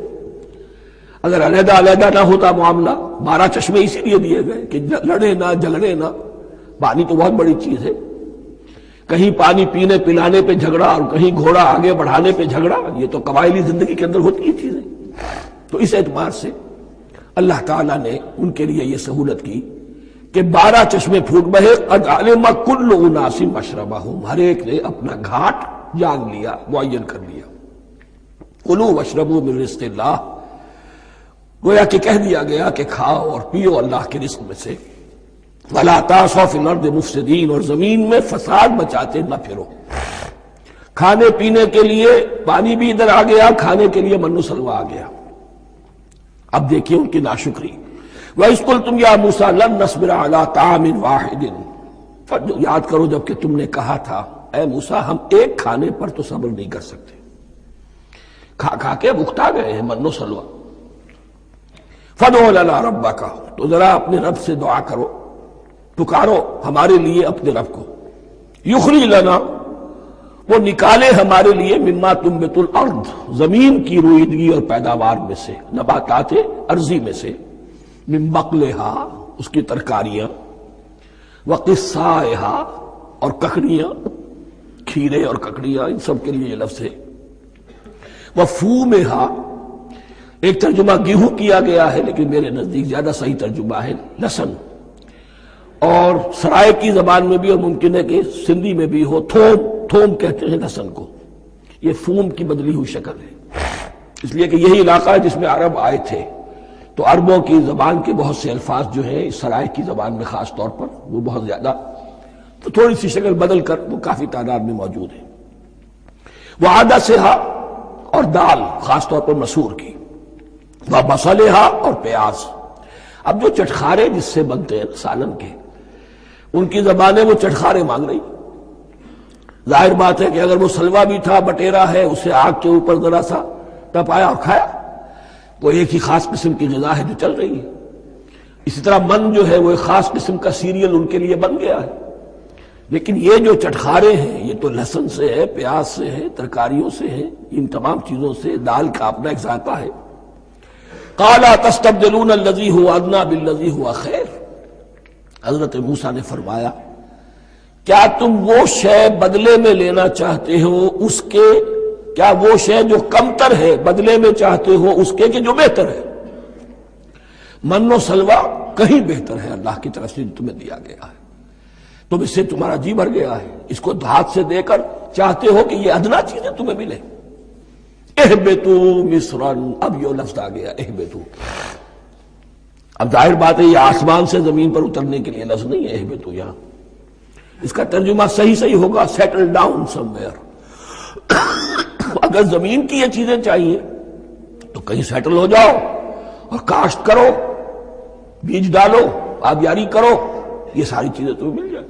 S1: اگر علیحدہ علیحدہ نہ ہوتا معاملہ، 12 چشمے اسی لیے دیے گئے کہ لڑے نہ جھگڑے نہ۔ پانی تو بہت بڑی چیز ہے، کہیں پانی پینے پلانے پہ جھگڑا اور کہیں گھوڑا آگے بڑھانے پہ جھگڑا، یہ تو قبائلی زندگی کے اندر ہوتی ہی چیزیں۔ تو اس اعتبار سے اللہ تعالیٰ نے ان کے لیے یہ سہولت کی کہ 12 چشمے پھوٹ بہے۔ قد علم کل اناس مشربہم، ہر ایک نے اپنا گھاٹ جان لیا، معین کر لیا۔ کلوا واشربوا من رزق اللہ، گویا کہ کہہ دیا گیا کہ کھاؤ اور پیو اللہ کے رزق میں سے۔ ولا تعثوا فی الارض مفسدین، اور زمین میں فساد مچاتے نہ پھرو۔ کھانے پینے کے لیے پانی بھی ادھر آ گیا، کھانے کے لیے من و سلوہ آ گیا۔ اب دیکھیے ان کی ناشکری۔ وَإِذْ قُلْتُمْ يَا مُوسَىٰ لَن نَّصْبِرَ عَلَىٰ طَعَامٍ وَاحِدٍ، یاد کرو جب کہ تم نے کہا تھا اے موسیٰ ہم ایک کھانے پر تو صبر نہیں کر سکتے، کھا کھا کے بکھتا گئے ہیں من و سلوہ۔ فَادْعُ لَنَا رَبَّكَ، تو ذرا اپنے رب سے دعا کرو، پکارو ہمارے لیے اپنے رب کو۔ یخرج لنا، وہ نکالے ہمارے لیے، مما تنبت الارض، زمین کی روئیدگی اور پیداوار میں سے، نباتات ارضی میں سے، من بقلہا، اس کی ترکاریاں، وقصائہا، اور ککڑیاں، کھیرے اور ککڑیاں، ان سب کے لیے یہ لفظ ہے۔ وفومہا، ایک ترجمہ گیہوں کیا گیا ہے لیکن میرے نزدیک زیادہ صحیح ترجمہ ہے لہسن، اور سرائے کی زبان میں بھی اور ممکن ہے کہ سندھی میں بھی ہو، تھوم کہتے ہیں لہسن کو، یہ فوم کی بدلی ہوئی شکل ہے، اس لیے کہ یہی علاقہ ہے جس میں عرب آئے تھے، تو عربوں کی زبان کے بہت سے الفاظ جو ہیں اس سرائے کی زبان میں خاص طور پر وہ بہت زیادہ، تو تھوڑی سی شکل بدل کر وہ کافی تعداد میں موجود ہے۔ وعدسہا، اور دال خاص طور پر مسور کی، وبصلہا، اور پیاز۔ اب جو چٹخارے جس سے بنتے ہیں سالن کے، ان کی زبانیں وہ چٹخارے مانگ رہی۔ ظاہر بات ہے کہ اگر وہ سلوا بھی تھا، بٹیرا ہے، اسے آگ کے اوپر ذرا سا تپایا اور کھایا، وہ ایک ہی خاص قسم کی غذا ہے جو چل رہی ہے۔ اسی طرح من جو ہے وہ ایک خاص قسم کا سیریل ان کے لیے بن گیا ہے۔ لیکن یہ جو چٹخارے ہیں یہ تو لہسن سے ہے، پیاز سے ہے، ترکاریوں سے ہے، ان تمام چیزوں سے، دال کا اپنا ایک ذائقہ ہے۔ قَالَ تَسْتَبْدِلُونَ الَّذِي هُوَ أَدْنَىٰ بِالَّذِي هُوَ خَيْرٌ، حضرت موسیٰ نے فرمایا کیا تم وہ شے بدلے میں لینا چاہتے ہو اس کے، کیا وہ شے جو کمتر ہے بدلے میں چاہتے ہو اس کے کہ جو بہتر ہے؟ من و سلوہ کہیں بہتر ہے اللہ کی طرف سے جو تمہیں دیا گیا ہے، تم اس سے تمہارا جی بھر گیا ہے، اس کو ہاتھ سے دے کر چاہتے ہو کہ یہ ادنا چیزیں تمہیں ملے۔ اہبطوا مصرا، اب یہ لفظ آ گیا اہبطوا۔ اب ظاہر بات ہے یہ آسمان سے زمین پر اترنے کے لیے لفظ نہیں ہے اہبطوا، یہاں اس کا ترجمہ صحیح ہوگا سیٹل ڈاؤن سم ویئر۔ اگر زمین کی یہ چیزیں چاہیے تو کہیں سیٹل ہو جاؤ اور کاشت کرو، بیج ڈالو، آبیاری کرو، یہ ساری چیزیں تمہیں مل جائیں۔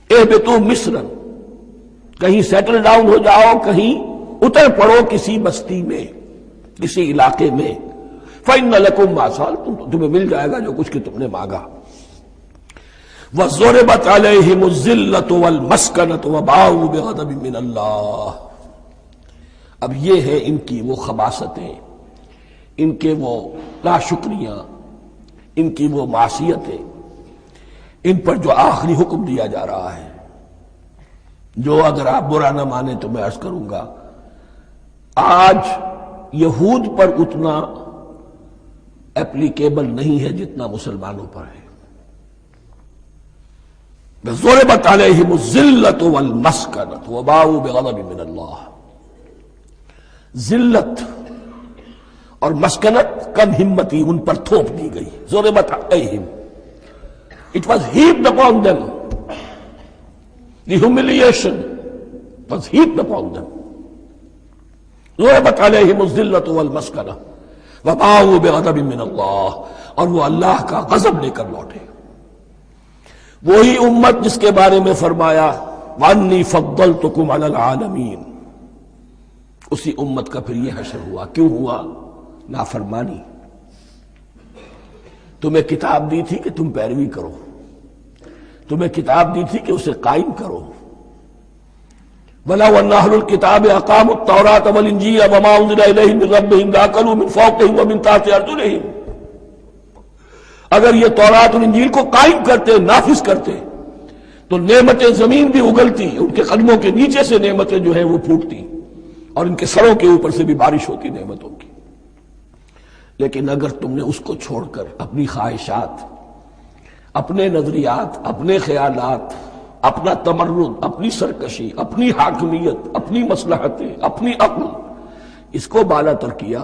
S1: اہبطوا مصرا، کہیں سیٹل ڈاؤن ہو جاؤ، کہیں اتر پڑو کسی بستی میں، کسی علاقے میں، فإن لکم ما سألتم، تمہیں مل جائے گا جو کچھ کہ تم نے مانگا۔ وَضُرِبَتْ عَلَيْهِمُ الذِّلَّةُ وَالْمَسْكَنَةُ وَبَاءُوا بِغَضَبٍ مِّنَ اللَّهِ۔ اب یہ ہے ان کی وہ خباثتیں، ان کے وہ ناشکریاں، ان کی وہ معصیتیں، ان پر جو آخری حکم دیا جا رہا ہے، جو اگر آپ برا نہ مانیں تو میں عرض کروں گا آج یہود پر اتنا اپلیکیبل نہیں ہے جتنا مسلمانوں پر ہے۔ ضربت علیہم الذلۃ والمسکنۃ وباؤوا بغضب من اللہ۔ ذلت اور مسکنت، کم ہمتی ان پر تھوپ دی گئی۔ ضربت علیہم، it was heaped upon them. The humiliation was heaped upon them. ضربت علیہم الذلۃ والمسکنۃ وباؤوا بغضب من اللہ، اور وہ اللہ کا غضب لے کر لوٹے۔ وہی امت جس کے بارے میں فرمایا وَأَنِّي فَضَّلْتُكُمْ عَلَى الْعَالَمِينَ، اسی امت کا پھر یہ حشر ہوا۔ کیوں ہوا؟ نافرمانی۔ تمہیں کتاب دی تھی کہ تم پیروی کرو، تمہیں کتاب دی تھی کہ اسے قائم کرو۔ وَلَوْ أَنَّ أَهْلَ الْكِتَابِ أَقَامُوا التَّوْرَاةَ وَالْإِنْجِيلَ وَمَا أُنزِلَ إِلَيْهِمْ مِنْ رَبِّهِمْ لَأَكَلُوا مِنْ فَوْقِهِمْ وَمِنْ تَحْتِ أَرْجُلِهِمْ۔ اگر یہ تورات اور انجیل کو قائم کرتے، نافذ کرتے، تو نعمتیں زمین بھی اگلتی، ان کے قدموں کے نیچے سے نعمتیں جو ہیں وہ پھوٹتی، اور ان کے سروں کے اوپر سے بھی بارش ہوتی نعمتوں کی۔ لیکن اگر تم نے اس کو چھوڑ کر اپنی خواہشات، اپنے نظریات، اپنے خیالات، اپنا تمرد، اپنی سرکشی، اپنی حاکمیت، اپنی مصلحتیں، اپنی عقل، اس کو بالا تر کیا،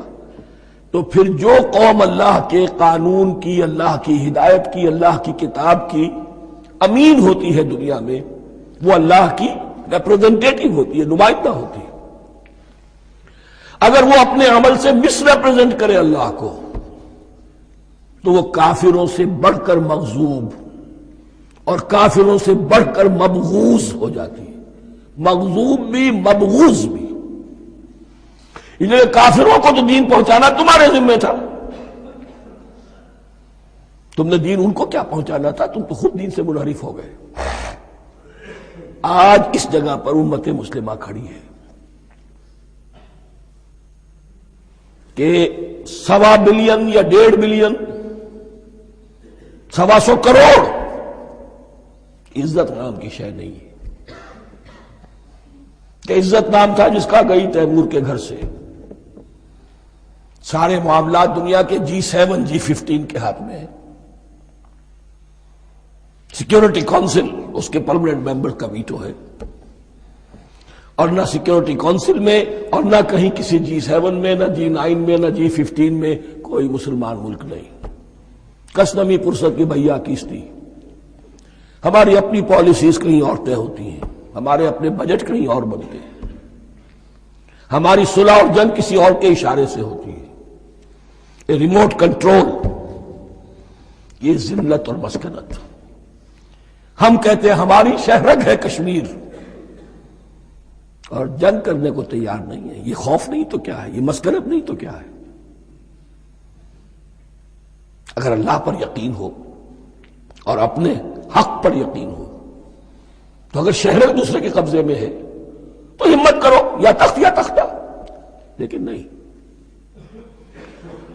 S1: تو پھر جو قوم اللہ کے قانون کی، اللہ کی ہدایت کی، اللہ کی کتاب کی امین ہوتی ہے دنیا میں، وہ اللہ کی ریپرزنٹیٹو ہوتی ہے، نمائندہ ہوتی ہے۔ اگر وہ اپنے عمل سے مس ریپرزینٹ کرے اللہ کو، تو وہ کافروں سے بڑھ کر مغضوب اور کافروں سے بڑھ کر مبغوض ہو جاتی ہے۔ مغضوب بھی، مبغوض بھی۔ اس لیے کافروں کو تو دین پہنچانا تمہارے ذمہ تھا، تم نے دین ان کو کیا پہنچانا تھا، تم تو خود دین سے منحرف ہو گئے۔ آج اس جگہ پر امت مسلمہ کھڑی ہے کہ 1.25 بلین یا 1.5 بلین، 125 کروڑ عزت نام کی شے نہیں ہے کہ عزت نام تھا جس کا گئی تیمور کے گھر سے، سارے معاملات دنیا کے G7 G15 کے ہاتھ میں ہے، سیکیورٹی کونسل اس کے پرماننٹ ممبر کا ویٹو ہے، اور نہ سیکیورٹی کونسل میں اور نہ کہیں کسی G7 میں، نہ G9 میں، نہ G15 میں کوئی مسلمان ملک نہیں۔ کس نمی پرست کی بھیا کیستی، ہماری اپنی پالیسیز کہیں اور طے ہوتی ہیں، ہمارے اپنے بجٹ کہیں اور بنتے ہیں، ہماری صلح اور جنگ کسی اور کے اشارے سے ہوتی ہے۔ ریموٹ کنٹرول، یہ ذلت اور مسکنت۔ ہم کہتے ہیں ہماری شہرگ ہے کشمیر، اور جنگ کرنے کو تیار نہیں ہے۔ یہ خوف نہیں تو کیا ہے، یہ مسکنت نہیں تو کیا ہے؟ اگر اللہ پر یقین ہو اور اپنے حق پر یقین ہو تو اگر شہر ایک دوسرے کے قبضے میں ہے تو ہمت کرو، یا تخت یا تختہ، لیکن نہیں۔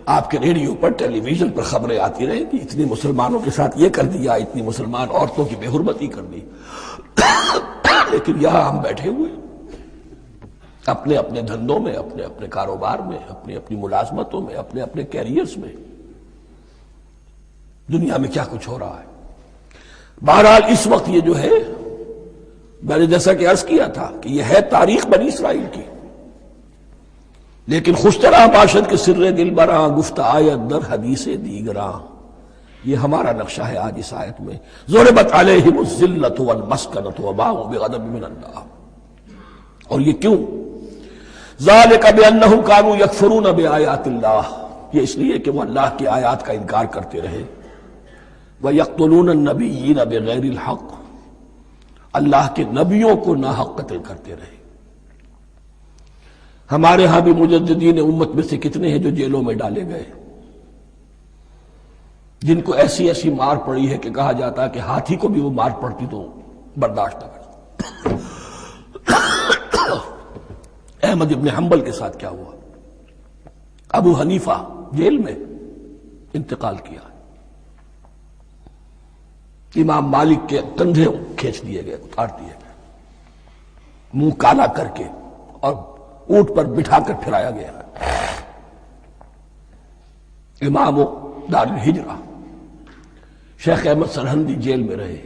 S1: آپ کے ریڈیو پر، ٹیلی ویژن پر خبریں آتی رہیں کہ اتنی مسلمانوں کے ساتھ یہ کر دیا، اتنی مسلمان عورتوں کی بے حرمتی کر دی، لیکن یہاں ہم بیٹھے ہوئے اپنے اپنے دھندوں میں، اپنے اپنے کاروبار میں، اپنی اپنی ملازمتوں میں، اپنے اپنے کیریئرز میں، دنیا میں کیا کچھ ہو رہا ہے۔ بہرحال اس وقت یہ جو ہے، میں نے جیسا کہ عرض کیا تھا کہ یہ ہے تاریخ بنی اسرائیل کی، لیکن خوشترا باشد کے سر دل براں، گفت آیت در حدیث دیگراں، یہ ہمارا نقشہ ہے آج اس آیت میں۔ ضربت علیہم الذلۃ والمسکنۃ وباؤوا بغضب من اللہ۔ اور یہ کیوں؟ ذالک بانہم کانوا یکفرون بآیات اللہ، یہ اس لیے کہ وہ اللہ کی آیات کا انکار کرتے رہے، وَيَقْتُلُونَ النَّبِيِّينَ بِغَيْرِ الْحَقِّ، اللہ کے نبیوں کو ناحق قتل کرتے رہے۔ ہمارے ہاں بھی مجددین امت میں سے کتنے ہیں جو جیلوں میں ڈالے گئے، جن کو ایسی ایسی مار پڑی ہے کہ کہا جاتا ہے کہ ہاتھی کو بھی وہ مار پڑتی تو برداشت نہ کرتا۔ احمد ابن حنبل کے ساتھ کیا ہوا؟ ابو حنیفہ جیل میں انتقال کیا، امام مالک کے کندھے کھینچ دیے گئے، اتار دیے گئے، منہ کالا کر کے اور اونٹ پر بٹھا کر پھرایا گیا۔ امام دار الہجرہ شیخ احمد سرہندی جیل میں رہے،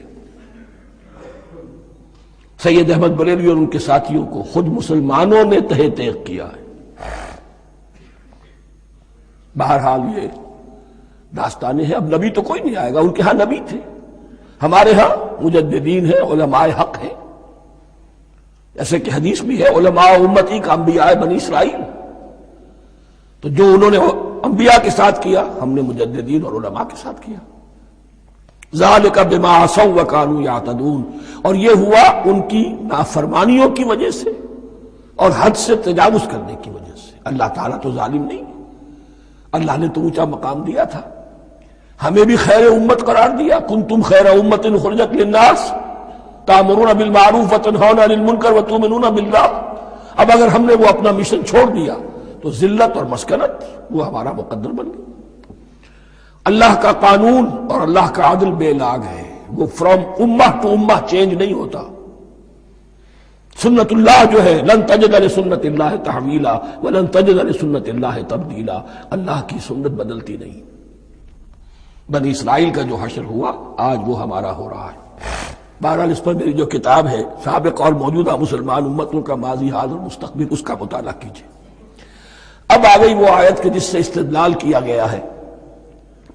S1: سید احمد بریلوی اور ان کے ساتھیوں کو خود مسلمانوں نے تہہ تیغ کیا ہے۔ بہرحال یہ داستانیں ہیں، اب نبی تو کوئی نہیں آئے گا، ان کے ہاں نبی تھے، ہمارے ہاں مجددین ہیں، علماء حق ہیں، جیسے کہ حدیث بھی ہے علماء امتی کا انبیاء بنی اسرائیل، تو جو انہوں نے انبیاء کے ساتھ کیا ہم نے مجددین اور علماء کے ساتھ کیا۔ ذالک بما عصوا وکانوا یعتدون، اور یہ ہوا ان کی نافرمانیوں کی وجہ سے اور حد سے تجاوز کرنے کی وجہ سے۔ اللہ تعالیٰ تو ظالم نہیں، اللہ نے تو اونچا مقام دیا تھا، ہمیں بھی خیر امت قرار دیا، کنتم خیر امت اخرجت للناس تأمرون بالمعروف وتنہون عن المنکر وتؤمنون باللہ۔ اب اگر ہم نے وہ اپنا مشن چھوڑ دیا تو ذلت اور مسکنت وہ ہمارا مقدر بن گئی۔ اللہ کا قانون اور اللہ کا عدل بے لاگ ہے، وہ فرام امہ ٹو امہ چینج نہیں ہوتا۔ سنت اللہ جو ہے لن تجد لسنت اللہ تحویلا ولن تجد لسنت اللہ تبدیلا، اللہ کی سنت بدلتی نہیں۔ بنی اسرائیل کا جو حشر ہوا آج وہ ہمارا ہو رہا ہے۔ بہرحال اس پر میری جو کتاب ہے سابق اور موجودہ مسلمان امتوں کا ماضی حال اور مستقبل، اس کا مطالعہ کیجیے۔ اب آ گئی وہ آیت کہ جس سے استدلال کیا گیا ہے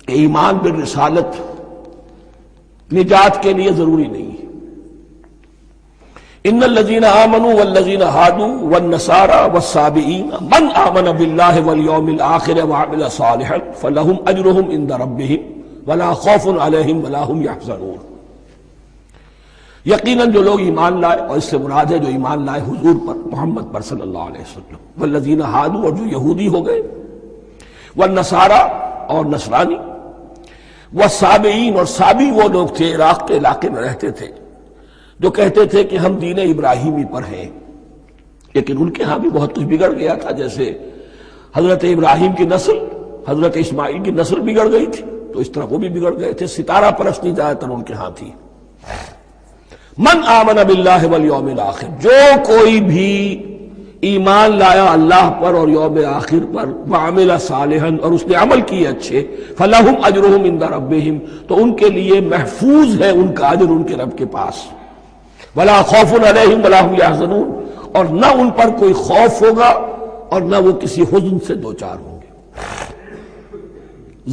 S1: کہ ایمان بالرسالت نجات کے لیے ضروری نہیں ہے۔ ان الذین آمنوا والذین ہادوا والنصارى والصابئین من آمن باللہ والیوم الآخر وعمل صالحا فلہم اجرہم عند ربہم ولا خوف علیہم ولا ہم یحزنون۔ یقیناً جو لوگ ایمان لائے، اور اس سے مراد ہے جو ایمان لائے حضور پر، محمد پر صلی اللہ علیہ وسلم، والذین ہادوا، اور جو یہودی ہو گئے، والنصارى، اور نصرانی، والصابئین، اور صابی وہ لوگ تھے عراق کے علاقے میں رہتے تھے جو کہتے تھے کہ ہم دین ابراہیمی پر ہیں، لیکن ان کے ہاں بھی بہت کچھ بگڑ گیا تھا، جیسے حضرت ابراہیم کی نسل حضرت اسماعیل کی نسل بگڑ گئی تھی تو اس طرح وہ بھی بگڑ گئے تھے، ستارہ پرستی زیادہ تر ان کے ہاں تھی۔ من آمن باللہ والیوم الآخر، جو کوئی بھی ایمان لایا اللہ پر اور یوم آخر پر، وعمل صالحا، اور اس نے عمل کیے اچھے، فلہم اجرہم عند ربہم، تو ان کے لیے محفوظ ہے ان کا اجر ان کے رب کے پاس، ولا خوف علیہم ولا ہم یحزنون، اور نہ ان پر کوئی خوف ہوگا اور نہ وہ کسی حزن سے دوچار ہوں گے۔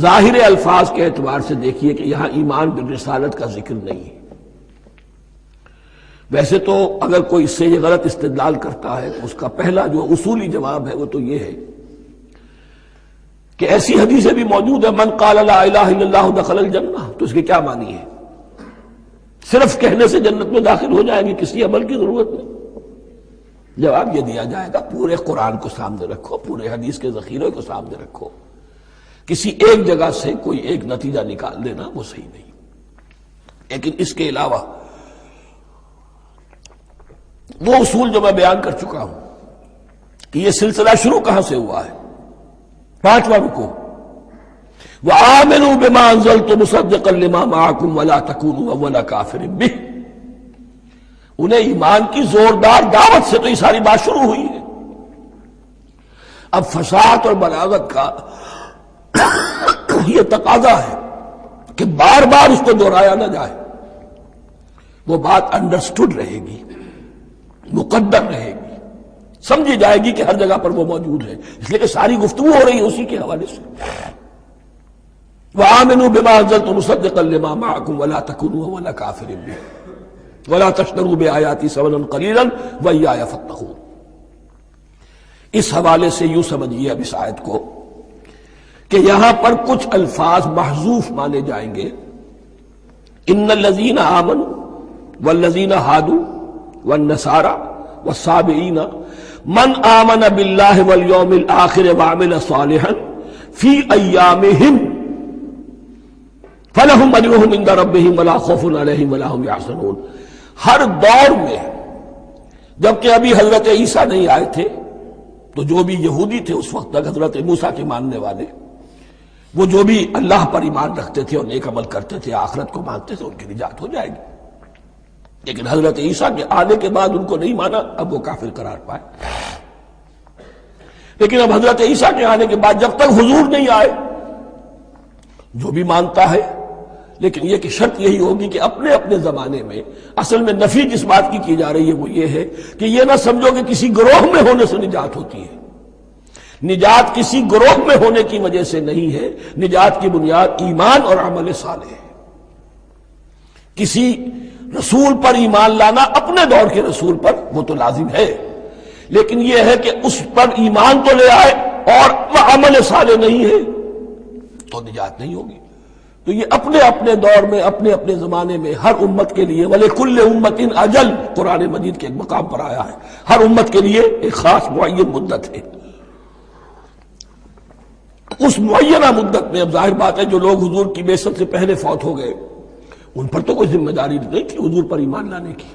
S1: ظاہر الفاظ کے اعتبار سے دیکھیے کہ یہاں ایمان بالرسالت کا ذکر نہیں ہے۔ ویسے تو اگر کوئی اس سے یہ غلط استدلال کرتا ہے تو اس کا پہلا جو اصولی جواب ہے وہ تو یہ ہے کہ ایسی حدیثیں بھی موجود ہیں، من قال لا الہ الا اللہ دخل الجنہ، تو اس کے کیا معنی ہے؟ صرف کہنے سے جنت میں داخل ہو جائیں گے، کسی عمل کی ضرورت نہیں؟ جواب یہ دیا جائے گا پورے قرآن کو سامنے رکھو، پورے حدیث کے ذخیرے کو سامنے رکھو، کسی ایک جگہ سے کوئی ایک نتیجہ نکال لینا وہ صحیح نہیں۔ لیکن اس کے علاوہ وہ اصول جو میں بیان کر چکا ہوں کہ یہ سلسلہ شروع کہاں سے ہوا ہے، 5واں رکوع، وآمنوا بما انزلت مصدقا لما معكم ولا تكونوا اول كافر به، انہیں ایمان کی زوردار دعوت سے تو یہ ساری بات شروع ہوئی ہے۔ اب فصاحت اور بلاغت کا یہ تقاضا ہے کہ بار بار اس کو دہرایا نہ جائے، وہ بات انڈرسٹوڈ رہے گی، مقدر رہے گی، سمجھی جائے گی کہ ہر جگہ پر وہ موجود ہے، اس لیے کہ ساری گفتگو ہو رہی ہے اسی کے حوالے سے۔ وآمنوا بما انزلت مصدقا لما معكم ولا تكونوا اول كافر به ولا تشتروا بآياتي ثمنا قليلا وإياي فاتقون۔ اس حوالے سے یوں سمجھیے اب اس آیت کو کہ یہاں پر کچھ الفاظ محذوف مانے جائیں گے. ان الذین آمنوا والذین ہادوا والنصارى والصابئین من آمن باللہ والیوم الآخر وعمل صالحا فی ایامہم فلہم اجرہم عند ربہم ولا خوف علیہم ولا ہم یحزنون. ہر دور میں جبکہ ابھی حضرت عیسیٰ نہیں آئے تھے تو جو بھی یہودی تھے اس وقت تک حضرت موسیٰ کے ماننے والے، وہ جو بھی اللہ پر ایمان رکھتے تھے اور نیک عمل کرتے تھے، آخرت کو مانتے تھے، ان کی نجات ہو جائے گی. لیکن حضرت عیسیٰ کے آنے کے بعد ان کو نہیں مانا، اب وہ کافر قرار پائے. لیکن اب حضرت عیسیٰ کے آنے کے بعد جب تک حضور نہیں آئے جو بھی مانتا ہے، لیکن یہ کہ شرط یہی ہوگی کہ اپنے اپنے زمانے میں، اصل میں نفی جس بات کی جا رہی ہے وہ یہ ہے کہ یہ نہ سمجھو کہ کسی گروہ میں ہونے سے نجات ہوتی ہے. نجات کسی گروہ میں ہونے کی وجہ سے نہیں ہے، نجات کی بنیاد ایمان اور عمل صالح ہے. کسی رسول پر ایمان لانا اپنے دور کے رسول پر وہ تو لازم ہے، لیکن یہ ہے کہ اس پر ایمان تو لے آئے اور عمل صالح نہیں ہے تو نجات نہیں ہوگی. تو یہ اپنے اپنے دور میں، اپنے اپنے زمانے میں ہر امت کے لیے وَلِكُلِّ أُمَّةٍ أَجَلٌ قرآن مجید کے ایک مقام پر آیا ہے، ہر امت کے لیے ایک خاص معین مدت ہے. اس معینہ مدت میں اب ظاہر بات ہے جو لوگ حضور کی بعثت سے پہلے فوت ہو گئے ان پر تو کوئی ذمہ داری نہیں تھی حضور پر ایمان لانے کی.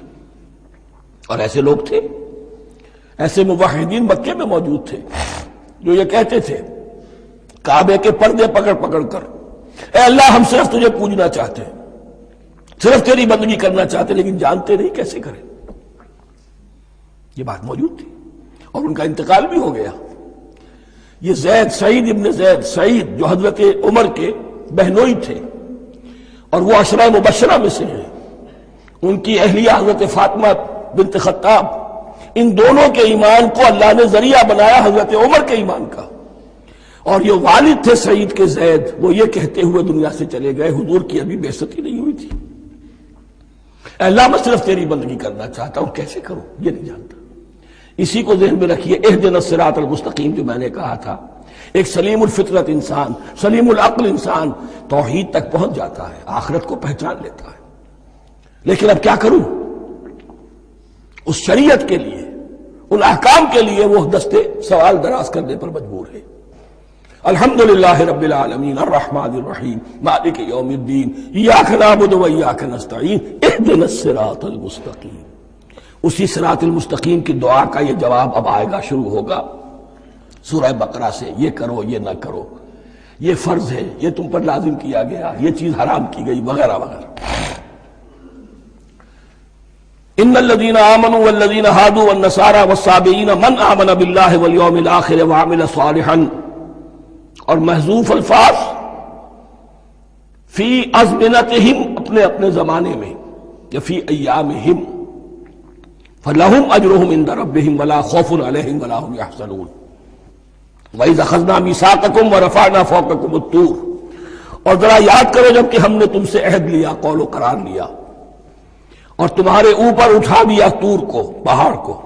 S1: اور ایسے لوگ تھے، ایسے موحدین مکے میں موجود تھے جو یہ کہتے تھے کعبے کے پردے پکڑ پکڑ کر، اے اللہ ہم صرف تجھے پوجنا چاہتے ہیں، صرف تیری بندگی کرنا چاہتے ہیں، لیکن جانتے نہیں کیسے کریں. یہ بات موجود تھی اور ان کا انتقال بھی ہو گیا. یہ زید، سعید ابن زید، سعید جو حضرت عمر کے بہنوئی تھے اور وہ عشرہ مبشرہ میں سے ہیں، ان کی اہلیہ حضرت فاطمہ بنت خطاب، ان دونوں کے ایمان کو اللہ نے ذریعہ بنایا حضرت عمر کے ایمان کا. اور یہ والد تھے سعید کے زید، وہ یہ کہتے ہوئے دنیا سے چلے گئے حضور کی ابھی بعثت ہی نہیں ہوئی تھی، اے اللہ میں صرف تیری بندگی کرنا چاہتا ہوں، کیسے کروں یہ نہیں جانتا. اسی کو ذہن میں رکھیے، اہدنا الصراط المستقیم جو میں نے کہا تھا، ایک سلیم الفطرت انسان، سلیم العقل انسان توحید تک پہنچ جاتا ہے، آخرت کو پہچان لیتا ہے. لیکن اب کیا کروں؟ اس شریعت کے لیے، ان احکام کے لیے وہ دستے سوال دراز کرنے پر مجبور ہے. الحمدللہ رب العالمین الرحمن الرحیم مالک یوم الدین ایاک نعبد و ایاک نستعین اہدنا الصراط المستقیم. اسی صراط المستقیم کی دعا کا یہ جواب اب آئے گا، شروع ہوگا سورہ بقرہ سے. یہ کرو، یہ نہ کرو، یہ فرض ہے، یہ تم پر لازم کیا گیا، یہ چیز حرام کی گئی، وغیرہ وغیرہ. ان الذین آمنوا والذین ہادوا والنصارى والصابئین من آمن باللہ والیوم الآخر وعمل صالحا. اور محذوف الفاظ فی ازمنتہم، اپنے اپنے زمانے میں، یا فی ایامہم، فلہم اجرہم عند ربہم ولا خوف علیہم ولا ہم یحزنون. وَإِذْ أَخَذْنَا مِيثَاقَكُمْ وَرَفَعْنَا فَوْقَكُمُ الطُّورَ. اور ذرا یاد کرو جب کہ ہم نے تم سے عہد لیا، قول و قرار لیا، اور تمہارے اوپر اٹھا دیا طور کو، پہاڑ کو.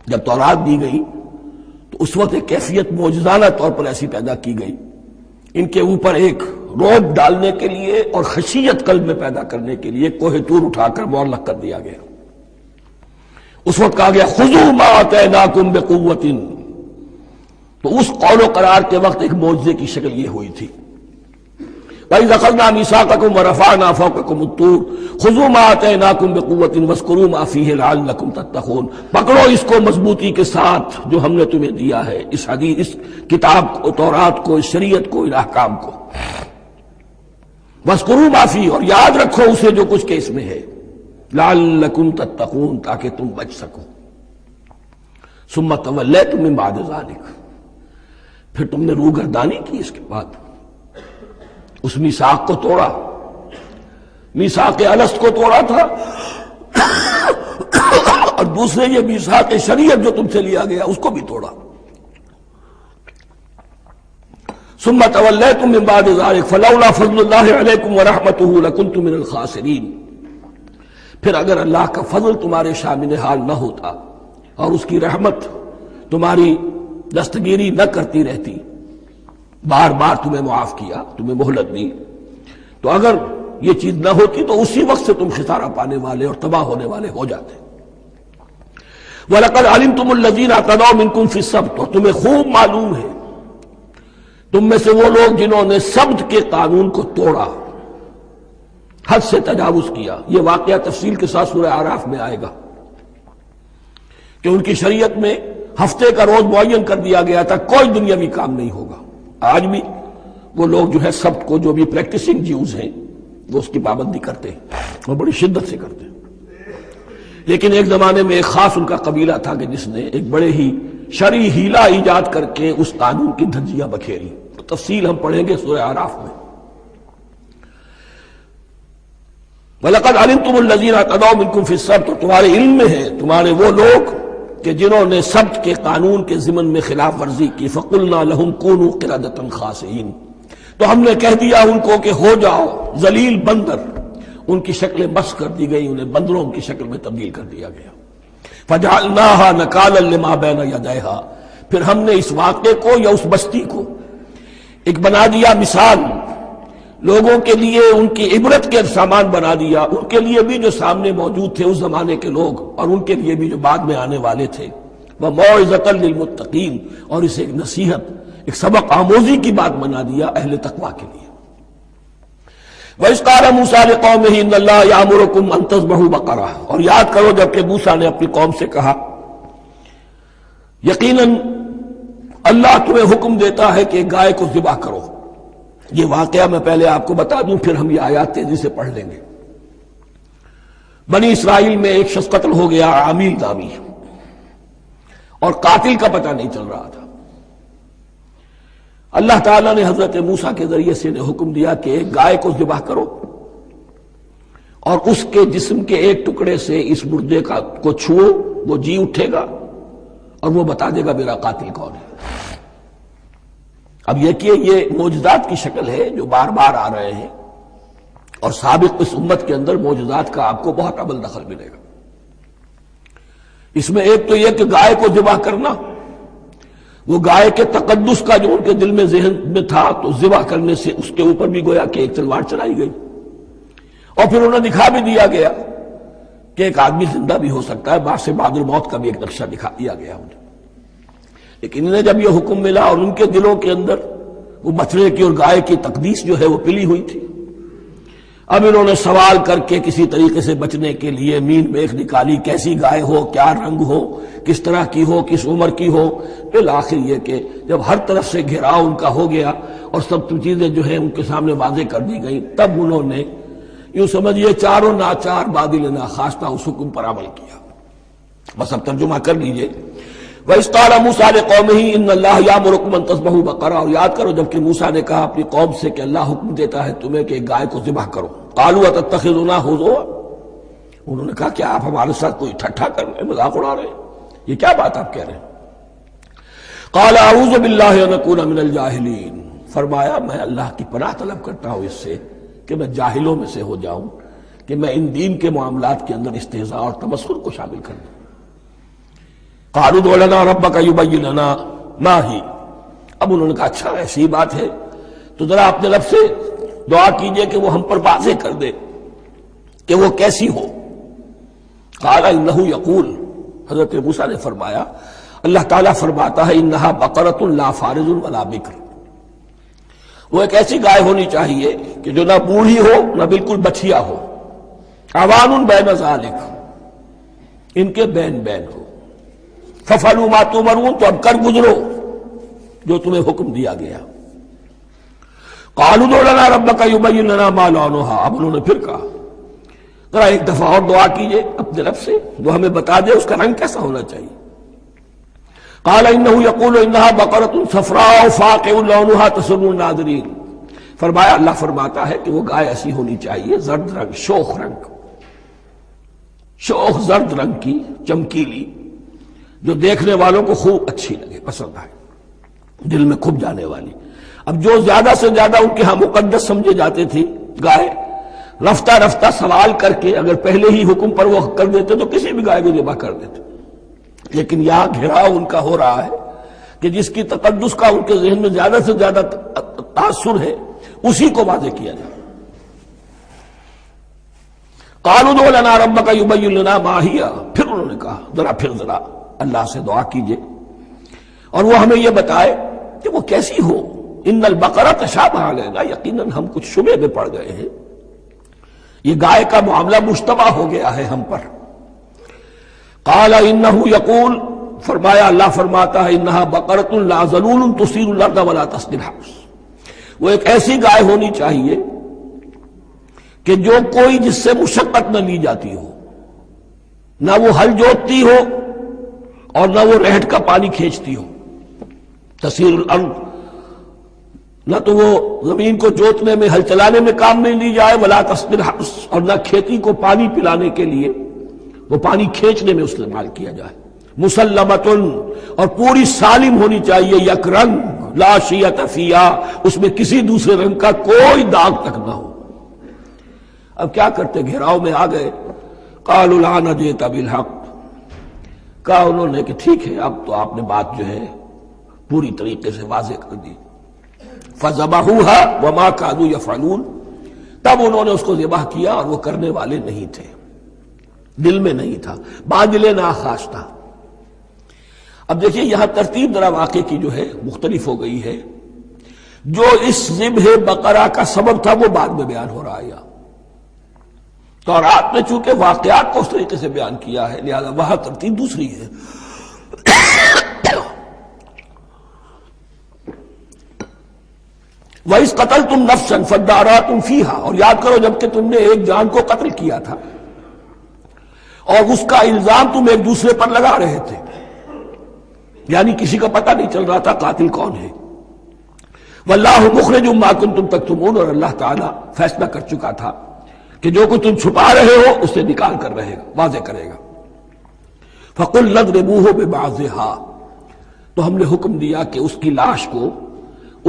S1: جب تورات دی گئی تو اس وقت ایک کیفیت معجزانہ طور پر ایسی پیدا کی گئی، ان کے اوپر ایک روب ڈالنے کے لیے اور خشیت قلب میں پیدا کرنے کے لیے کوہ طور اٹھا کر معلق کر دیا گیا. اس وقت کہا گیا خذوا ما آتیناکم بقوۃ. تو اس قول و قرار کے وقت ایک معجزے کی شکل یہ ہوئی تھی. وَإِذْ أَخَذْنَا مِيثَاقَكُمْ وَرَفَعْنَا فَوْقَكُمُ الطُّورَ خُذُوا مَا آتَيْنَاكُمْ بِقُوَّةٍ وَاذْكُرُوا مَا فِيهِ لَعَلَّكُمْ تَتَّقُونَ. پکڑو اس کو مضبوطی کے ساتھ جو ہم نے تمہیں دیا ہے، اس حدیث، اس کتاب کو، تورات کو، اس شریعت کو، ان احکام کو. وَاذْكُرُوا مَا فِيهِ، اور یاد رکھو اسے جو کچھ کہ اس میں ہے، لَعَلَّكُمْ تَتَّقُونَ، تاکہ تم بچ سکو. ثُمَّ تَوَلَّيْتُم مِّن بَعْدِ ذَلِكَ، پھر تم نے روگردانی کی اس کے بعد، اس میثاق کو توڑا، میثاق الست کو توڑا تھا، اور دوسرے یہ میثاق شریعت جو تم سے لیا گیا اس کو بھی توڑا. ثم تولیتم من بعد ذلک فلولا فضل اللہ علیکم ورحمتہ لکنتم من الخاسرین. پھر اگر اللہ کا فضل تمہارے شامل حال نہ ہوتا اور اس کی رحمت تمہاری دستگیری نہ کرتی رہتی، بار بار تمہیں معاف کیا، تمہیں مہلت دی، تو اگر یہ چیز نہ ہوتی تو اسی وقت سے تم خسارہ پانے والے اور تباہ ہونے والے ہو جاتے۔ وَلَقَدْ عَلِمْتُمُ الَّذِينَ اعْتَدَوْا مِنْكُمْ فِي السَّبْتِ، اور تمہیں خوب معلوم ہے تم میں سے وہ لوگ جنہوں نے سبت کے قانون کو توڑا، حد سے تجاوز کیا۔ یہ واقعہ تفصیل کے ساتھ سورہ اعراف میں آئے گا کہ ان کی شریعت میں ہفتے کا روز معین کر دیا گیا تھا، کوئی دنیاوی کام نہیں ہوگا۔ آج بھی وہ لوگ جو ہے سبت کو، جو بھی پریکٹسنگ جیوز ہیں، وہ اس کی پابندی کرتے ہیں اور بڑی شدت سے کرتے ہیں۔ لیکن ایک زمانے میں ایک خاص ان کا قبیلہ تھا کہ جس نے ایک بڑے ہی شرعی ہیلہ ایجاد کر کے اس قانون کی دھجیاں بکھیری۔ تفصیل ہم پڑھیں گے سورہ اعراف میں۔ وَلَقَدْ عَلِمْتُمُ الَّذِينَ اعْتَدَوْا مِنْكُمْ فِي السَّبْتِ، اور تمہارے علم میں ہے تمہارے وہ لوگ کہ جنہوں نے سبت کے قانون کے ضمن میں خلاف ورزی کی، فَقُلْنَا لَهُمْ كُونُوا قِرَدَةً خَاسِئِينَ، تو ہم نے کہہ دیا ان کو کہ ہو جاؤ ذلیل بندر۔ ان کی شکلیں مسخ کر دی گئی، انہیں بندروں کی شکل میں تبدیل کر دیا گیا۔ فَجَعَلْنَاهَا نَكَالًا لِمَا بَيْنَ يَدَيْهَا، پھر ہم نے اس واقعے کو یا اس بستی کو ایک بنا دیا مثال، لوگوں کے لیے ان کی عبرت کے سامان بنا دیا، ان کے لیے بھی جو سامنے موجود تھے اس زمانے کے لوگ، اور ان کے لیے بھی جو بعد میں آنے والے تھے۔ وَمَوْعِظَةً لِّلْمُتَّقِينَ، اور اسے ایک نصیحت، ایک سبق آموزی کی بات بنا دیا اہل تقویٰ کے لیے۔ وَإِذْ قَالَ مُوسَىٰ لِقَوْمِهِ إِنَّ اللَّهَ يَأْمُرُكُمْ أَن تَذْبَحُوا بَقَرَةً، اور یاد کرو جب کہ موسیٰ نے اپنی قوم سے کہا یقیناً اللہ تمہیں حکم دیتا ہے کہ گائے کو ذبح کرو۔ یہ واقعہ میں پہلے آپ کو بتا دوں، پھر ہم یہ آیات تیزی سے پڑھ لیں گے۔ بنی اسرائیل میں ایک شخص قتل ہو گیا، عامیل نامی، اور قاتل کا پتہ نہیں چل رہا تھا۔ اللہ تعالیٰ نے حضرت موسیٰ کے ذریعے سے انہیں حکم دیا کہ ایک گائے کو ذبح کرو اور اس کے جسم کے ایک ٹکڑے سے اس مردے کو چھوؤ، وہ جی اٹھے گا اور وہ بتا دے گا میرا قاتل کون ہے۔ اب یہ کہ یہ معجزات کی شکل ہے جو بار بار آ رہے ہیں، اور سابق اس امت کے اندر معجزات کا آپ کو بہت عمل دخل ملے گا۔ اس میں ایک تو یہ کہ گائے کو ذبح کرنا، وہ گائے کے تقدس کا جو ان کے دل میں ذہن میں تھا، تو ذبح کرنے سے اس کے اوپر بھی گویا کہ ایک تلوار چلائی گئی، اور پھر انہیں دکھا بھی دیا گیا کہ ایک آدمی زندہ بھی ہو سکتا ہے، بعد سے بعد الموت کا بھی ایک نقشہ دکھا دیا گیا انہیں۔ لیکن انہیں جب یہ حکم ملا اور ان کے دلوں کے اندر وہ بچڑے کی اور گائے کی تقدیس جو ہے وہ پلی ہوئی تھی، اب انہوں نے سوال کر کے کسی طریقے سے بچنے کے لیے مین میخ نکالی، کیسی گائے ہو، کیا رنگ ہو، کس طرح کی ہو، کس عمر کی ہو۔ بالآخر یہ کہ جب ہر طرف سے گھیراؤ ان کا ہو گیا اور سب چیزیں جو ہیں ان کے سامنے واضح کر دی گئیں، تب انہوں نے یوں سمجھیے چاروں ناچار بادل ناخواستہ اس حکم پر عمل کیا۔ بس اب ترجمہ کر لیجئے۔ وَإِذْ قَالَ مُوسَىٰ لِقَوْمِهِ إِنَّ اللَّهَ يَأْمُرُكُمْ أَن تَذْبَحُوا بَقَرَةً، اور یاد کرو جب کہ موسیٰ نے کہا اپنی قوم سے کہ اللہ حکم دیتا ہے تمہیں کہ ایک گائے کو ذبح کرو۔ قَالُوا أَتَتَّخِذُنَا هُزُوًا، انہوں نے کہا کیا آپ ہمارے ساتھ کوئی ٹھٹھا کر رہے ہیں، مذاق اڑا رہے ہیں، یہ کیا بات آپ کہہ رہے ہیں؟ قَالَ أَعُوذُ بِاللَّهِ أَنْ أَكُونَ مِنَ الْجَاهِلِينَ، فرمایا میں اللہ کی پناہ طلب کرتا ہوں اس سے کہ میں جاہلوں میں سے ہو جاؤں، کہ میں ان دین کے معاملات کے اندر استہزاء اور تمسخر کو شامل کر دوں۔ قالوا ادع لنا ربك يبين لنا ما هي، اب انہوں نے کہا اچھا ایسی بات ہے تو ذرا اپنے رب سے دعا کیجئے کہ وہ ہم پر واضح کر دے کہ وہ کیسی ہو۔ قال انه يقول، حضرت موسیٰ نے فرمایا اللہ تعالیٰ فرماتا ہے انها بقرة لا فارض ولا بکر، وہ ایک ایسی گائے ہونی چاہیے کہ جو نہ بوڑھی ہو نہ بالکل بچھیا ہو، عوان بین ذالک، ان کے بین بین ہو۔ فَفَعَلُوا مَا تُؤْمَرُونَ، تو اب کر گزرو جو تمہیں حکم دیا گیا۔ قَالُوا ادْعُ لَنَا رَبَّكَ يُبَيِّن لَنَا مَا لَوْنُهَا، اب انہوں نے پھر کہا ذرا ایک دفعہ اور دعا کیجئے اپنے رب سے، وہ ہمیں بتا دے اس کا رنگ کیسا ہونا چاہیے۔ قَالَ إِنَّهُ يَقُولُ إِنَّهَا بَقَرَةٌ صَفْرَاءُ فَاقِعٌ لَوْنُهَا تَسُرُّ النَّاظِرِينَ، فرمایا اللہ فرماتا ہے کہ وہ گائے ایسی ہونی چاہیے زرد رنگ، شوخ رنگ، شوخ زرد رنگ کی، چمکیلی، جو دیکھنے والوں کو خوب اچھی لگے، پسند آئے، دل میں کھپ جانے والی۔ اب جو زیادہ سے زیادہ ان کے ہاں مقدس سمجھے جاتے تھی گائے، رفتہ رفتہ سوال کر کے اگر پہلے ہی حکم پر وہ کر دیتے تو کسی بھی گائے کو ذبح کر دیتے، لیکن یہاں گھیراؤ ان کا ہو رہا ہے کہ جس کی تقدس کا ان کے ذہن میں زیادہ سے زیادہ تاثر ہے اسی کو واضح کیا جائے۔ قالوا ادع لنا ربک یبین لنا ما ہی، پھر انہوں نے کہا ذرا اللہ سے دعا کیجئے اور وہ ہمیں یہ بتائے کہ وہ کیسی ہو۔ ان البقرہ تشابہ علینا، یقیناً ہم کچھ شبہ میں پڑ گئے ہیں، یہ گائے کا معاملہ مشتبہ ہو گیا ہے ہم پر۔ قال انہ یقول، فرمایا اللہ فرماتا ہے انہا بقرۃ لا ذلول تثیر الارض ولا تسقی الحرث، وہ ایک ایسی گائے ہونی چاہیے کہ جو کوئی جس سے مشقت نہ لی جاتی ہو، نہ وہ ہل جوتتی ہو اور نہ وہ رہٹ کا پانی کھینچتی ہو۔ تسیر الارض، نہ تو وہ زمین کو جوتنے میں ہل چلانے میں کام نہیں لی جائے، ولا تسقی الحرث، اور نہ کھیتی کو پانی پلانے کے لیے وہ پانی کھینچنے میں استعمال کیا جائے۔ مسلمتن، اور پوری سالم ہونی چاہیے، یک رنگ، لا شیۃ فیہا، اس میں کسی دوسرے رنگ کا کوئی داغ تک نہ ہو۔ اب کیا کرتے، گھیراؤ میں آ گئے۔ قالوا الآن جئت بالحق، کہا انہوں نے کہ ٹھیک ہے اب تو آپ نے بات جو ہے پوری طریقے سے واضح کر دی۔ فذبحوها وما كانوا يفعلون، تب انہوں نے اس کو ذبح کیا اور وہ کرنے والے نہیں تھے، دل میں نہیں تھا، باندلے ناخواش تھا۔ اب دیکھیے یہاں ترتیب ذرا واقعے کی جو ہے مختلف ہو گئی ہے، جو اس ذبح بقرہ کا سبب تھا وہ بعد میں بیان ہو رہا ہے۔ تورات میں چونکہ واقعات کو اس طریقے سے بیان کیا ہے لہذا وہاں ترتیب دوسری ہے۔ وَإِذْ قَتَلْتُمْ نَفْسًا فَادَّارَأْتُمْ فِيهَا، اور یاد کرو جب کہ تم نے ایک جان کو قتل کیا تھا اور اس کا الزام تم ایک دوسرے پر لگا رہے تھے، یعنی کسی کا پتہ نہیں چل رہا تھا قاتل کون ہے۔ وَاللَّهُ مُخْرِجٌ مَا كُنتُمْ تَكْتُمُونَ، اور اللہ تعالیٰ فیصلہ کر چکا تھا کہ جو کچھ تم چھپا رہے ہو اسے نکال کر رہے گا، واضح کرے گا۔ فَقُلْ اضْرِبُوهُ بِبَعْضِهَا، تو ہم نے حکم دیا کہ اس کی لاش کو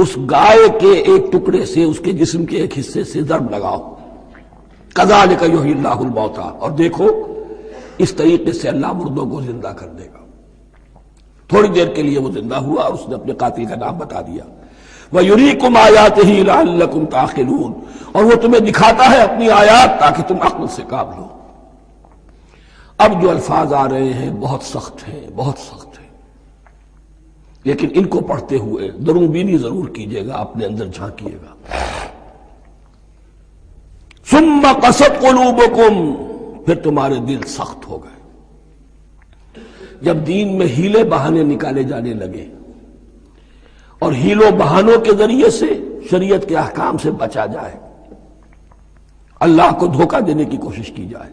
S1: اس گائے کے ایک ٹکڑے سے، اس کے جسم کے ایک حصے سے ضرب لگاؤ۔ كَذَلِكَ يُحْيِي اللَّهُ الْمَوْتَىٰ، اور دیکھو اس طریقے سے اللہ مردوں کو زندہ کر دے گا۔ تھوڑی دیر کے لیے وہ زندہ ہوا اور اس نے اپنے قاتل کا نام بتا دیا۔ وَيُرِيكُمْ آيَاتِهِ لَعَلَّكُمْ تَعْقِلُونَ، اور وہ تمہیں دکھاتا ہے اپنی آیات تاکہ تم عقل سے کام لو۔ اب جو الفاظ آ رہے ہیں بہت سخت ہیں، بہت سخت ہیں، لیکن ان کو پڑھتے ہوئے درون بینی ضرور کیجیے گا، اپنے اندر جھانکیے گا۔ ثُمَّ قَسَتْ قُلُوبُكُمْ، پھر تمہارے دل سخت ہو گئے جب دین میں ہیلے بہانے نکالے جانے لگے اور ہیلوں بہانوں کے ذریعے سے شریعت کے احکام سے بچا جائے، اللہ کو دھوکہ دینے کی کوشش کی جائے،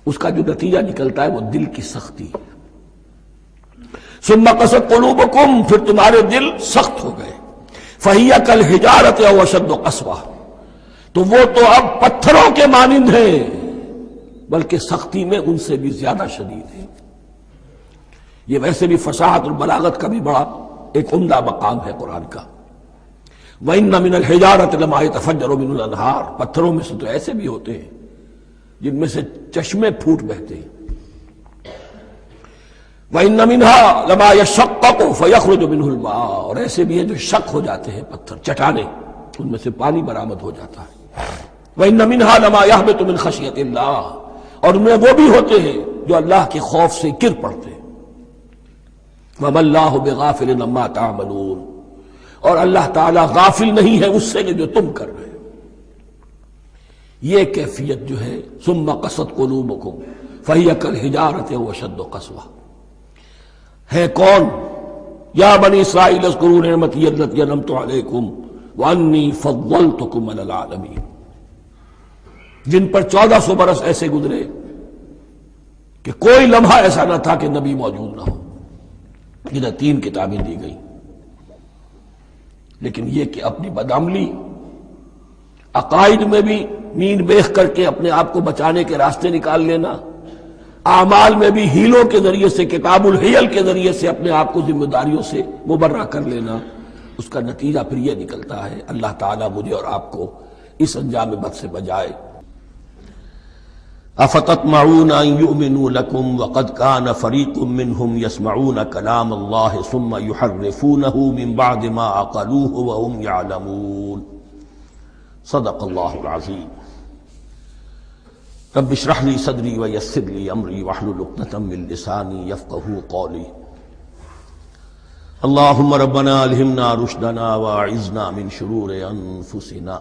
S1: اس کا جو نتیجہ نکلتا ہے وہ دل کی سختی۔ ثم قست قلوبکم، پھر تمہارے دل سخت ہو گئے۔ فہی کالحجارۃ او اشد قسوہ، تو وہ تو اب پتھروں کے مانند ہیں بلکہ سختی میں ان سے بھی زیادہ شدید ہے۔ یہ ویسے بھی فصاحت اور بلاغت کا بھی بڑا ایک عمدہ مقام ہے قرآن کا۔ وَإِنَّ مِنَ الْحِجَارَةِ لَمَا يَتَفَجَّرُ مِنْهُ الْأَنْهَارُ، پتھروں میں سے تو ایسے بھی ہوتے ہیں جن میں سے چشمے پھوٹ بہتے ہیں۔ وَإِنَّ مِنْهَا لَمَا يَشَقَّقُ فَيَخْرُجُ مِنْهُ الْمَاءُ، اور ایسے بھی ہیں جو شق ہو جاتے ہیں، پتھر چٹانیں، ان میں سے پانی برآمد ہو جاتا ہے۔ وَإِنَّ مِنْهَا لَمَا يَهْبِطُ مِنْ خَشْيَةِ اللَّهِ، اور ان میں وہ بھی ہوتے ہیں جو اللہ کے خوف سے گر پڑتے ہیں۔ وَمَا اللَّهُ بِغَافِلٍ عَمَّا تَعْمَلُونَ، اور اللہ تعالیٰ غافل نہیں ہے اس سے کہ جو تم کر رہے ہو۔ یہ کیفیت جو ہے ثم قست قلوبکم فہی کالحجارۃ او اشد قسوہ، ہے کون؟ یا بنی اسرائیل اذکروا نعمتی التی انعمت علیکم وانی فضلتکم علی العالمین، جن پر 1400 برس ایسے گزرے کہ کوئی لمحہ ایسا نہ تھا کہ نبی موجود نہ ہو، جنہیں 3 کتابیں دی گئیں۔ لیکن یہ کہ اپنی بدعملی، عقائد میں بھی مین بیخ کر کے اپنے آپ کو بچانے کے راستے نکال لینا، اعمال میں بھی ہیلوں کے ذریعے سے، کتاب الحیل کے ذریعے سے اپنے آپ کو ذمہ داریوں سے مبرہ کر لینا، اس کا نتیجہ پھر یہ نکلتا ہے۔ اللہ تعالیٰ مجھے اور آپ کو اس انجام بد سے بچائے۔ افتطمعون ان یؤمنوا لکم وقد کان فریق منہم یسمعون کلام اللہ ثم یحرفونہ من بعد ما عقلوہ وہم یعلمون۔ صدق اللہ العظیم۔ رب اشرح لی صدری ویسر لی امری واحلل عقدۃ من لسانی یفقہوا قولی۔ اللہم ربنا الہمنا رشدنا واعذنا من شرور انفسنا،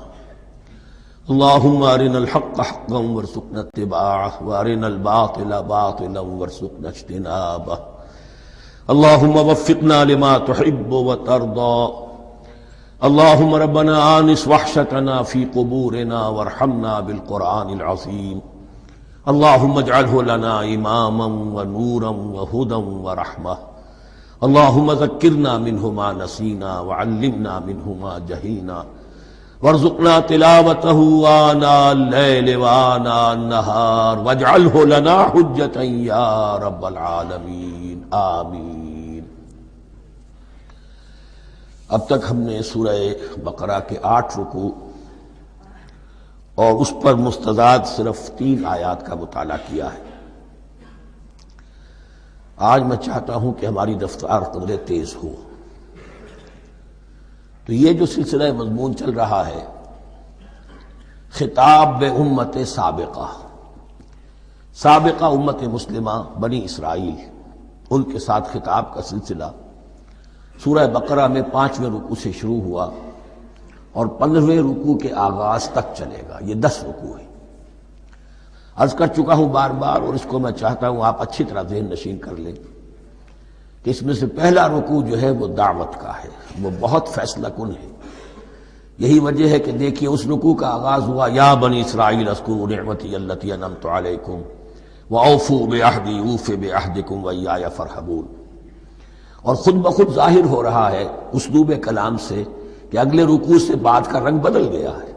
S1: اللہم ارنا الحق حقا وارزقنا اتباعہ وارنا الباطل باطلا وارزقنا اجتنابہ، اللہم وفقنا لما تحب وترضى، اللہم ربنا آنس وحشتنا فی قبورنا وارحمنا بالقرآن العظیم، اللہم اجعلہ لنا اماما ونورا وہدا ورحمہ، اللہم ذکرنا منہ ما نسینا وعلمنا منہ ما جہینا، وارزقنا تلاوته آناء اللیل وآناء النہار واجعلہ لنا حجتا یا رب العالمین، آمین۔ اب تک ہم نے سورہ بقرہ کے 8 رکوع اور اس پر مستزاد صرف 3 آیات کا مطالعہ کیا ہے۔ آج میں چاہتا ہوں کہ ہماری رفتار قدرے تیز ہو۔ تو یہ جو سلسلہ مضمون چل رہا ہے، خطاب بے امت سابقہ امت مسلمہ بنی اسرائیل، ان کے ساتھ خطاب کا سلسلہ سورہ بقرہ میں 5ویں رکوع سے شروع ہوا اور 15ویں رکوع کے آغاز تک چلے گا۔ یہ 10 رکوع ہے۔ عرض کر چکا ہوں بار بار، اور اس کو میں چاہتا ہوں آپ اچھی طرح ذہن نشین کر لیں کہ اس میں سے پہلا رکوع جو ہے وہ دعوت کا ہے، وہ بہت فیصلہ کن ہے۔ یہی وجہ ہے کہ دیکھیے اس رکوع کا آغاز ہوا یا بنی اسرائیل اذکروا نعمتی التی انعمت علیکم واوفوا بعہدی اوف بعہدکم وایای فارہبون، اور خود بخود ظاہر ہو رہا ہے اسلوب کلام سے کہ اگلے رکوع سے بات کا رنگ بدل گیا ہے۔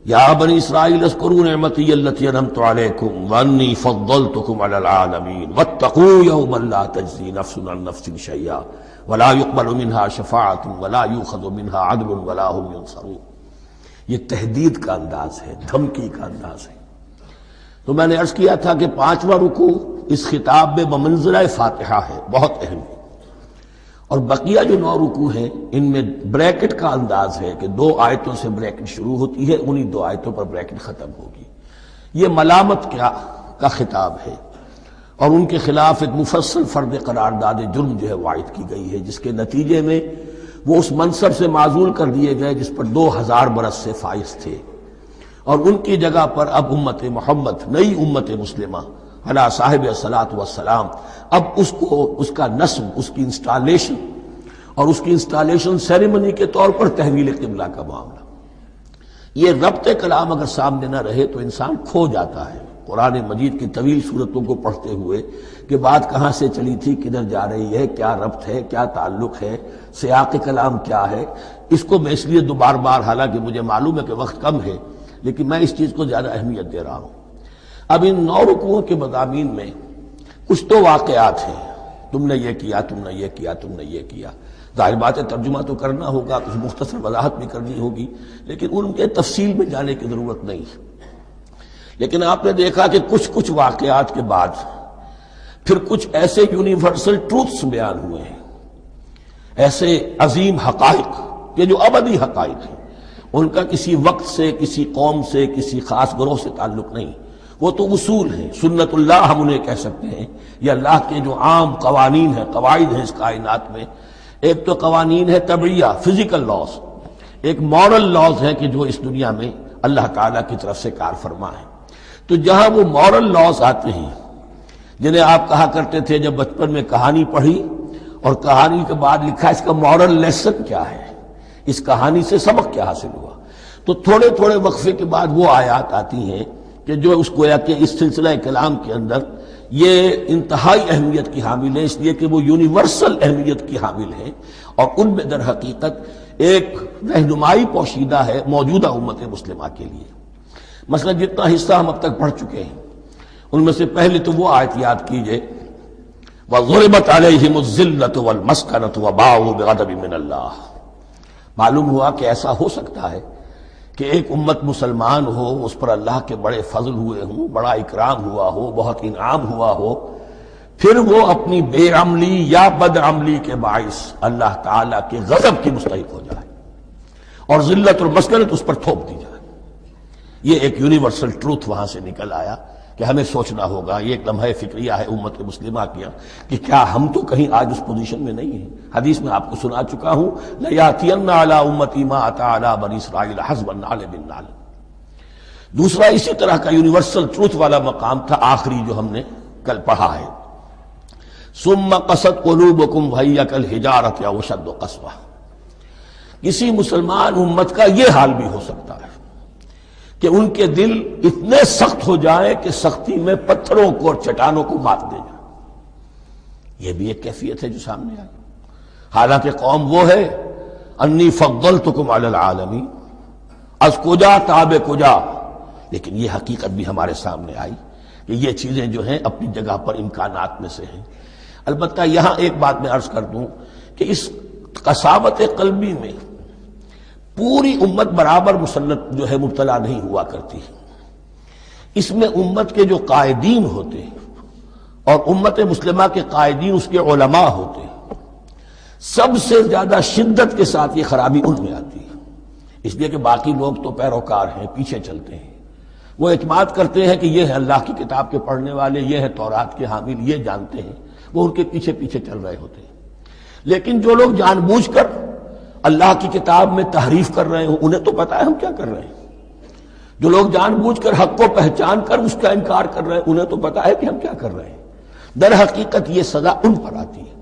S1: یا بنی اسرائیل اذکروا نعمتی التی انعمت علیکم وانی فضلتکم علی العالمین واتقوا یوما لا تجزی نفس عن نفس شیئا ولا يقبل منها شفاعۃ ولا یؤخذ منها عدل ولا هم ينصرون۔ یہ تہدید کا انداز ہے، دھمکی کا انداز ہے۔ تو میں نے عرض کیا تھا کہ 5واں رکوع اس خطاب میں بمنزلہ فاتحہ ہے، بہت اہم ہے، اور بقیہ جو 9 رکوع ہیں ان میں بریکٹ کا انداز ہے کہ 2 آیتوں سے بریکٹ شروع ہوتی ہے، انہی 2 آیتوں پر بریکٹ ختم ہوگی۔ یہ ملامت کا خطاب ہے، اور ان کے خلاف ایک مفصل فرد قرارداد جرم جو ہے وائد کی گئی ہے، جس کے نتیجے میں وہ اس منصب سے معزول کر دیے گئے جس پر 2000 برس سے فائز تھے، اور ان کی جگہ پر اب امت محمد، نئی امت مسلمہ علی صاحب الصلاۃ والسلام، اب اس کا نصب، اس کی انسٹالیشن اور اس کی انسٹالیشن سیریمنی کے طور پر تحویل قبلہ کا معاملہ۔ یہ ربط کلام اگر سامنے نہ رہے تو انسان کھو جاتا ہے قرآن مجید کی طویل صورتوں کو پڑھتے ہوئے کہ بات کہاں سے چلی تھی، کدھر جا رہی ہے، کیا ربط ہے، کیا تعلق ہے، سیاق کلام کیا ہے۔ اس کو میں اس لیے بار بار، حالانکہ مجھے معلوم ہے کہ وقت کم ہے، لیکن میں اس چیز کو زیادہ اہمیت دے رہا ہوں۔ اب ان 9 رکوعوں کے مضامین میں کچھ تو واقعات ہیں، تم نے یہ کیا، تم نے یہ کیا، تم نے یہ کیا۔ ظاہر بات ہے ترجمہ تو کرنا ہوگا، کچھ مختصر وضاحت بھی کرنی ہوگی، لیکن ان کے تفصیل میں جانے کی ضرورت نہیں ہے۔ لیکن آپ نے دیکھا کہ کچھ واقعات کے بعد پھر کچھ ایسے یونیورسل ٹروتھس بیان ہوئے ہیں، ایسے عظیم حقائق کہ جو ابدی حقائق ہیں، ان کا کسی وقت سے، کسی قوم سے، کسی خاص گروہ سے تعلق نہیں، وہ تو اصول ہیں، سنت اللہ ہم انہیں کہہ سکتے ہیں، یا اللہ کے جو عام قوانین ہیں، قواعد ہیں اس کائنات میں۔ ایک تو قوانین ہے طبعیہ، فزیکل لاز، ایک مورل لاز ہیں کہ جو اس دنیا میں اللہ تعالیٰ کی طرف سے کار فرما ہے۔ تو جہاں وہ مورل لاز آتے ہیں جنہیں آپ کہا کرتے تھے جب بچپن میں کہانی پڑھی اور کہانی کے بعد لکھا اس کا مورل لیسن کیا ہے، اس کہانی سے سبق کیا حاصل ہوا، تو تھوڑے تھوڑے وقفے کے بعد وہ آیات آتی ہیں کہ جو اس گویا کہ اس سلسلہ کلام کے اندر یہ انتہائی اہمیت کی حامل ہے، اس لیے کہ وہ یونیورسل اہمیت کی حامل ہیں، اور ان میں در حقیقت ایک رہنمائی پوشیدہ ہے موجودہ امت مسلمہ کے لیے۔ مثلا جتنا حصہ ہم اب تک پڑھ چکے ہیں ان میں سے پہلے تو وہ آیت یاد کیجئے، وَضُرِبَتْ عَلَيْهِمُ الذِّلَّةُ وَالْمَسْكَنَةُ وَبَاءُوا بِغَضَبٍ مِّنَ اللَّهِ۔ معلوم ہوا کہ ایسا ہو سکتا ہے کہ ایک امت مسلمان ہو، اس پر اللہ کے بڑے فضل ہوئے ہوں، بڑا اکرام ہوا ہو، بہت انعام ہوا ہو، پھر وہ اپنی بے عملی یا بد عملی کے باعث اللہ تعالیٰ کے غضب کی مستحق ہو جائے اور ذلت اور مسکنت اس پر تھوپ دی جائے۔ یہ ایک یونیورسل ٹروتھ وہاں سے نکل آیا کہ ہمیں سوچنا ہوگا، یہ ایک لمحہ فکریہ ہے امت مسلمہ کیا کہ کیا ہم تو کہیں آج اس پوزیشن میں نہیں ہیں۔ حدیث میں آپ کو سنا چکا ہوں، لَيَأْتِيَنَّ عَلَىٰ أُمَّتِي مَا أَتَىٰ عَلَىٰ بَنِي إِسْرَائِيلَ حَسْبَ النَّعْلِ بِالنَّعْلِ۔ دوسرا اسی طرح کا یونیورسل ٹروتھ والا مقام تھا آخری جو ہم نے کل پڑھا ہے، ثُمَّ قَسَتْ قُلُوبُكُمْ وَهِيَ كَالْحِجَارَةِ أَوْ أَشَدُّ قَسْوَةً۔ کسی مسلمان امت کا یہ حال بھی ہو سکتا ہے کہ ان کے دل اتنے سخت ہو جائیں کہ سختی میں پتھروں کو اور چٹانوں کو مات دے جائیں۔ یہ بھی ایک کیفیت ہے جو سامنے آئی، حالانکہ قوم وہ ہے انی فضلتکم علی العالمین، از کجا تاب کجا، لیکن یہ حقیقت بھی ہمارے سامنے آئی کہ یہ چیزیں جو ہیں اپنی جگہ پر امکانات میں سے ہیں۔ البتہ یہاں ایک بات میں عرض کر دوں کہ اس قساوت قلبی میں پوری امت برابر مسلط جو ہے مبتلا نہیں ہوا کرتی، اس میں امت کے جو قائدین ہوتے ہیں اور امت مسلمہ کے قائدین اس کے علماء ہوتے ہیں، سب سے زیادہ شدت کے ساتھ یہ خرابی ان میں آتی ہے، اس لیے کہ باقی لوگ تو پیروکار ہیں، پیچھے چلتے ہیں، وہ اعتماد کرتے ہیں کہ یہ ہے اللہ کی کتاب کے پڑھنے والے، یہ ہے تورات کے حامل، یہ جانتے ہیں، وہ ان کے پیچھے پیچھے چل رہے ہوتے ہیں۔ لیکن جو لوگ جان بوجھ کر اللہ کی کتاب میں تحریف کر رہے ہوں، انہیں تو پتا ہے ہم کیا کر رہے ہیں۔ جو لوگ جان بوجھ کر حق کو پہچان کر اس کا انکار کر رہے ہیں، انہیں تو پتا ہے کہ ہم کیا کر رہے ہیں۔ در حقیقت یہ سزا ان پر آتی ہے۔